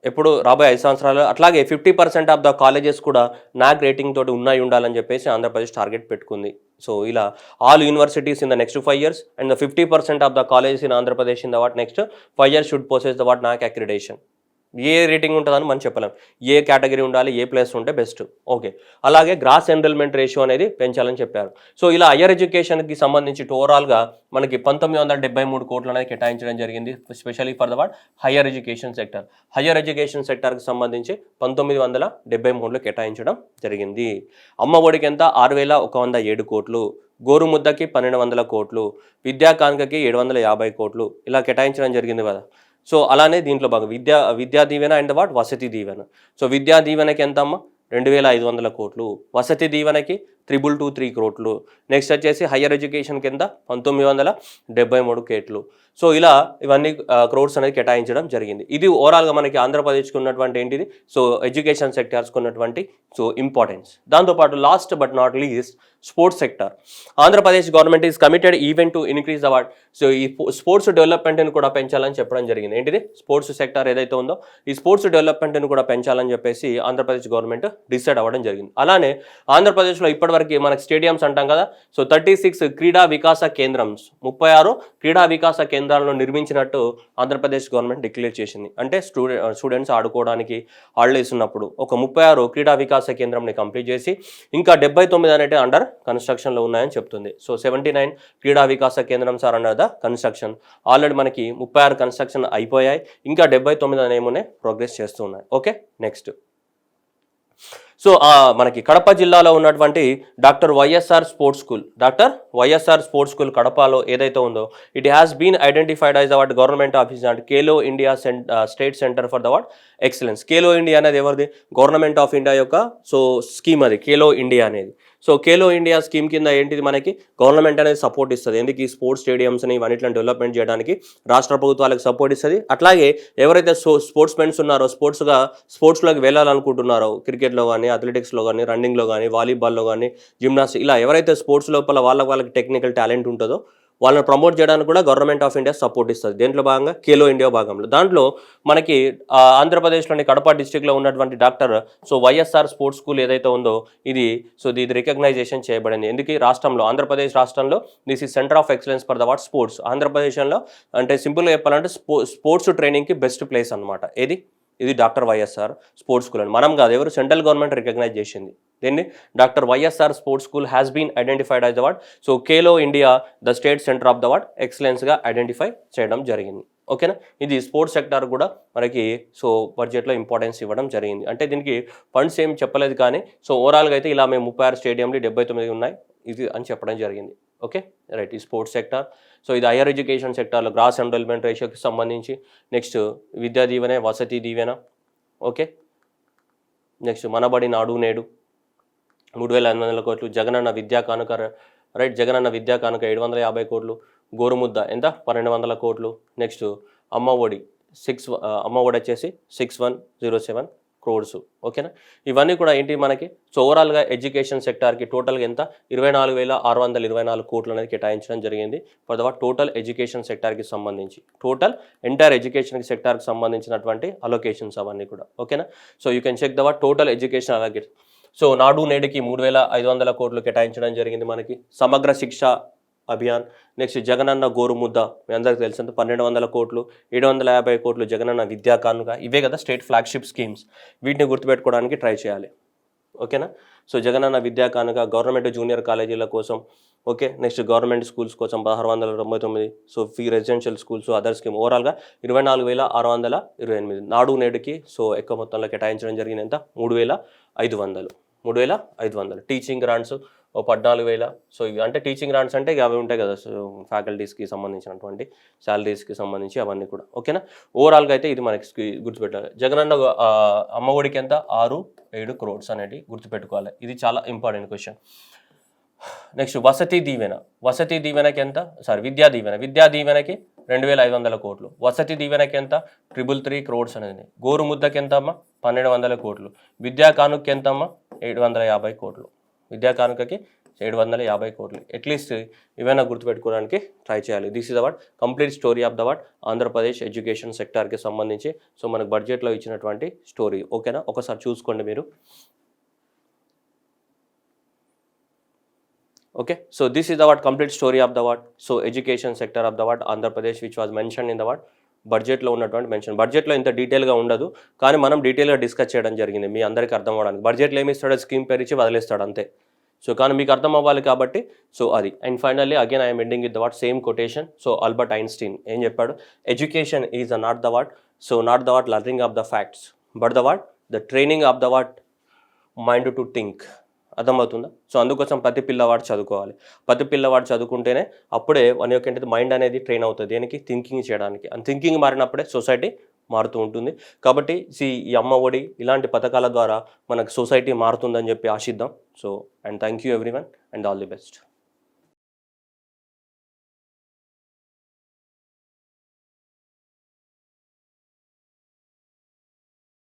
ఎప్పుడు రాబోయే 5 సంవత్సరాలు. అట్లాగే 50% ఆఫ్ ద కాలేజెస్ కూడా నాక్ రేటింగ్ తోటి ఉండాలని చెప్పేసి ఆంధ్రప్రదేశ్ టార్గెట్ పెట్టుకుంది. సో ఇలా all universities in the next 5 years and the 50% of the colleges in Andhra Pradesh in the what next 5 years should possess the what నాక్ అక్రిడేషన్. ఏ రేటింగ్ ఉంటుందని మనం చెప్పలేం, ఏ కేటగిరీ ఉండాలి, A+ ఉంటే బెస్ట్. ఓకే, అలాగే గ్రాస్ ఎన్రోల్మెంట్ రేషియో అనేది పెంచాలని చెప్పారు. సో ఇలా హయ్యర్ ఎడ్యుకేషన్కి సంబంధించి ఓవరాల్గా మనకి 1973 కోట్లు అనేది కేటాయించడం జరిగింది, specially for the what higher education సెక్టర్కి సంబంధించి 1973లో కేటాయించడం జరిగింది. అమ్మ ఒడికి ఎంత, 6107 కోట్లు, గోరుముద్దకి 1200 కోట్లు, విద్యా కానుకకి 750 కోట్లు ఇలా కేటాయించడం జరిగింది కదా. సో అలానే దీంట్లో భాగం Vidya Deevena and what Vasathi Deevena. So విద్యా దీవెనకి ఎంత అమ్మ, 2500 కోట్లు, వసతి దీవెనకి 323 కోట్లు. నెక్స్ట్ వచ్చేసి హయ్యర్ ఎడ్యుకేషన్ కింద 1973 కోట్లు. సో ఇలా ఇవన్నీ క్రోడ్స్ అనేది కేటాయించడం జరిగింది. ఇది ఓవరాల్గా మనకి ఆంధ్రప్రదేశ్కి ఉన్నటువంటి ఏంటిది, సో ఎడ్యుకేషన్ సెక్టార్స్కి ఉన్నటువంటి సో ఇంపార్టెన్స్. దాంతోపాటు last but not least sports sector. Andhra Pradesh government is committed even to increase the what, so ఈ స్పోర్ట్స్ డెవలప్మెంట్ని కూడా పెంచాలని చెప్పడం జరిగింది. ఏంటిది, స్పోర్ట్స్ సెక్టార్ ఏదైతే ఉందో ఈ స్పోర్ట్స్ డెవలప్మెంట్ని కూడా పెంచాలని చెప్పేసి ఆంధ్రప్రదేశ్ గవర్నమెంట్ డిసైడ్ అవ్వడం జరిగింది. అలానే ఆంధ్రప్రదేశ్లో ఇప్పటివరకు మనకి స్టేడియంస్ అంటాం కదా, సో 36 క్రీడా వికాస కేంద్రం, 36 క్రీడా వికాస కేంద్రాలను నిర్మించినట్టు ఆంధ్రప్రదేశ్ గవర్నమెంట్ డిక్లేర్ చేసింది. అంటే స్టూడెంట్స్ ఆడుకోవడానికి హాలిడేస్ ఉన్నప్పుడు ఒక 36 క్రీడా వికాస కేంద్రంని కంప్లీట్ చేసి ఇంకా 79 అనేవి అండర్ కన్స్ట్రక్షన్లో ఉన్నాయని చెప్తుంది. సో 79 క్రీడా వికాస కేంద్రం sir under the construction. Already మనకి 36 కన్స్ట్రక్షన్ అయిపోయాయి, ఇంకా 79 అనేమోనే ప్రోగ్రెస్ చేస్తూ ఉన్నాయి. ఓకే, నెక్స్ట్ సో మనకి కడప జిల్లాలో ఉన్నటువంటి డాక్టర్ వైఎస్ఆర్ స్పోర్ట్స్ స్కూల్ కడపలో ఏదైతే ఉందో it has been identified as award government office and Khelo India state centre for the award excellence. Khelo India అనేది ఎవరిది, గవర్నమెంట్ ఆఫ్ ఇండియా యొక్క సో స్కీమ్ అది ఖేలో ఇండియా అనేది. సో ఖేలో ఇండియా స్కీమ్ కింద ఏంటిది, మనకి గవర్నమెంట్ అనేది సపోర్ట్ ఇస్తుంది. ఎందుకు, ఈ స్పోర్ట్స్ స్టేడియంస్ని ఇవన్నిటిని డెవలప్మెంట్ చేయడానికి రాష్ట్ర ప్రభుత్వాలకు సపోర్ట్ ఇస్తుంది. అట్లాగే ఎవరైతే స్పోర్ట్స్ మెన్స్ ఉన్నారో స్పోర్ట్స్లోకి వెళ్ళాలనుకుంటున్నారో, క్రికెట్లో కానీ, అథ్లెటిక్స్లో కానీ, రన్నింగ్లో కానీ, వాలీబాల్లో కానీ, జిమ్నాస్టిక్, ఇలా ఎవరైతే స్పోర్ట్స్ లోపల వాళ్ళకి టెక్నికల్ టాలెంట్ ఉంటుందో వాళ్ళని ప్రమోట్ చేయడానికి కూడా గవర్నమెంట్ ఆఫ్ ఇండియా సపోర్ట్ ఇస్తుంది. దేంట్లో భాగంగా ఖేలో ఇండియా భాగంలో. దాంట్లో మనకి ఆంధ్రప్రదేశ్లోని కడప డిస్టిక్లో ఉన్నటువంటి doctor so YSR sports school ఏదైతే ఉందో ఇది రికగ్నైజేషన్ చేయబడింది. ఎందుకు, రాష్ట్రంలో ఆంధ్రప్రదేశ్ రాష్ట్రంలో this is centre of excellence for the what sports. ఆంధ్రప్రదేశ్లో అంటే సింపుల్గా చెప్పాలంటే స్పోర్ట్స్ ట్రైనింగ్కి బెస్ట్ ప్లేస్ అనమాట. ఇది డాక్టర్ వైఎస్ఆర్ స్పోర్ట్స్ స్కూల్ అని మనం కాదు, ఎవరు, సెంట్రల్ గవర్నమెంట్ రికగ్నైజ్ చేసింది దీన్ని. Doctor YSR sports school has been identified as the what, so Khelo India the state centre of the what ఎక్సలెన్స్గా ఐడెంటిఫై చేయడం జరిగింది. ఓకేనా, ఇది స్పోర్ట్స్ సెక్టార్ కూడా మనకి సో బడ్జెట్లో ఇంపార్టెన్స్ ఇవ్వడం జరిగింది. అంటే దీనికి ఫండ్స్ ఏం చెప్పలేదు కానీ సో ఓవరాల్గా అయితే ఇలా మేము 36 స్టేడియంలు 79 ఉన్నాయి ఇది అని చెప్పడం జరిగింది. ఓకే రైట్, ఈ స్పోర్ట్స్ సెక్టార్. సో ఇది హైయర్ ఎడ్యుకేషన్ సెక్టార్లో గ్రాస్ ఎన్రోల్మెంట్ రేషియోకి సంబంధించి. Next Vidya Deevena, Vasathi Deevena. Okay, next మనబడి నాడు నేడు 3,500 కోట్లు. జగనన్న విద్యా కానుక, రైట్, జగనన్న విద్యా కానుక 750 కోట్లు. గోరుముద్ద ఎంత, 1200 కోట్లు. నెక్స్ట్ అమ్మ ఒడి వచ్చేసి 6107 క్రోడ్స్. ఓకేనా, ఇవన్నీ కూడా ఏంటి మనకి సో ఓవరాల్గా ఎడ్యుకేషన్ సెక్టార్కి టోటల్గా ఎంత 24,624 కోట్లు అనేది కేటాయించడం జరిగింది for the what total education సెక్టార్కి సంబంధించి. టోటల్ ఎంటైర్ ఎడ్యుకేషన్ సెక్టార్కి సంబంధించినటువంటి అలొకేషన్స్ అవన్నీ కూడా. ఓకేనా, so you can check the what total education allocation. So Nadu నేడుకి 3,500 కోట్లు కేటాయించడం జరిగింది మనకి. సమగ్ర శిక్ష అభియాన్, నెక్స్ట్ జగనన్న గోరుముద్ద మీ అందరికీ తెలిసింది 1,200 కోట్లు. 750 కోట్లు జగనన్న విద్యా కానుక. ఇవే కదా స్టేట్ ఫ్లాగ్షిప్ స్కీమ్స్, వీటిని గుర్తుపెట్టుకోవడానికి ట్రై చేయాలి. ఓకేనా, సో జగనన్న విద్యా కానుక గవర్నమెంట్ జూనియర్ కాలేజీల కోసం. ఓకే, నెక్స్ట్ గవర్నమెంట్ స్కూల్స్ కోసం 1,699. So fee residential schools other scheme ఓవరాల్గా 24,628. నాడు నేడుకి సో ఎక్కువ మొత్తంలో కేటాయించడం జరిగింది ఎంత 3,500. Teaching grants 14,000. సో ఇవి అంటే టీచింగ్ గ్రాంట్స్ అంటే అవి ఉంటాయి కదా, సో ఫ్యాకల్టీస్కి సంబంధించినటువంటి శాలరీస్కి సంబంధించి అవన్నీ కూడా. ఓకేనా, ఓవరాల్గా అయితే ఇది మనకి గుర్తుపెట్టాలి. జగనన్న అమ్మఒడికి ఎంత 6-7 crores అనేది గుర్తుపెట్టుకోవాలి. ఇది చాలా ఇంపార్టెంట్ క్వశ్చన్. నెక్స్ట్ వసతి దీవెనకి ఎంత, విద్యా దీవెనకి 2,500 కోట్లు. వసతి దీవెనకి ఎంత 333 crores అనేది. గోరుముద్దకి ఎంత అమ్మ 1,200 కోట్లు. విద్యా కానుకకి ఎంత అమ్మ 750 కోట్లు. విద్యా కానుకకి 750 కోట్లు. అట్లీస్ట్ ఇవైనా గుర్తుపెట్టుకోవడానికి ట్రై చేయాలి. This is a what complete story of the what Andhra Pradesh education సెక్టార్కి సంబంధించి సో మనకు బడ్జెట్లో ఇచ్చినటువంటి స్టోరీ. ఓకేనా, ఒకసారి చూసుకోండి మీరు. Okay, so this is the what complete story of the what so education sector of the what Andhra Pradesh which was mention in the what బడ్జెట్లో ఉన్నటువంటి మెన్షన్. బడ్జెట్లో ఇంత డీటెయిల్గా ఉండదు కానీ మనం డీటెయిల్గా డిస్కస్ చేయడం జరిగింది మీ అందరికీ అర్థం అవ్వడానికి. బడ్జెట్లో ఏమి ఇస్తాడో స్కీమ్ పేరు ఇచ్చి వదిలేస్తాడు అంతే. సో కానీ మీకు అర్థం అవ్వాలి కాబట్టి సో అది. And finally again I'm ending with the what same quotation. So Albert Einstein ఏం చెప్పాడు, education is not the what learning of the facts but the what the training of the what mind to think. అర్థమవుతుందా? సో అందుకోసం ప్రతి పిల్లవాడు చదువుకుంటేనే అప్పుడే మన యొక్క ఏంటంటే మైండ్ అనేది ట్రైన్ అవుతుంది దేనికి, థింకింగ్ చేయడానికి. అండ్ థింకింగ్ మారినప్పుడే సొసైటీ మారుతూ ఉంటుంది. కాబట్టి ఈ అమ్మ ఒడి ఇలాంటి పథకాల ద్వారా మనకు సొసైటీ మారుతుందని చెప్పి ఆశిద్దాం. So and thank you everyone and all the best.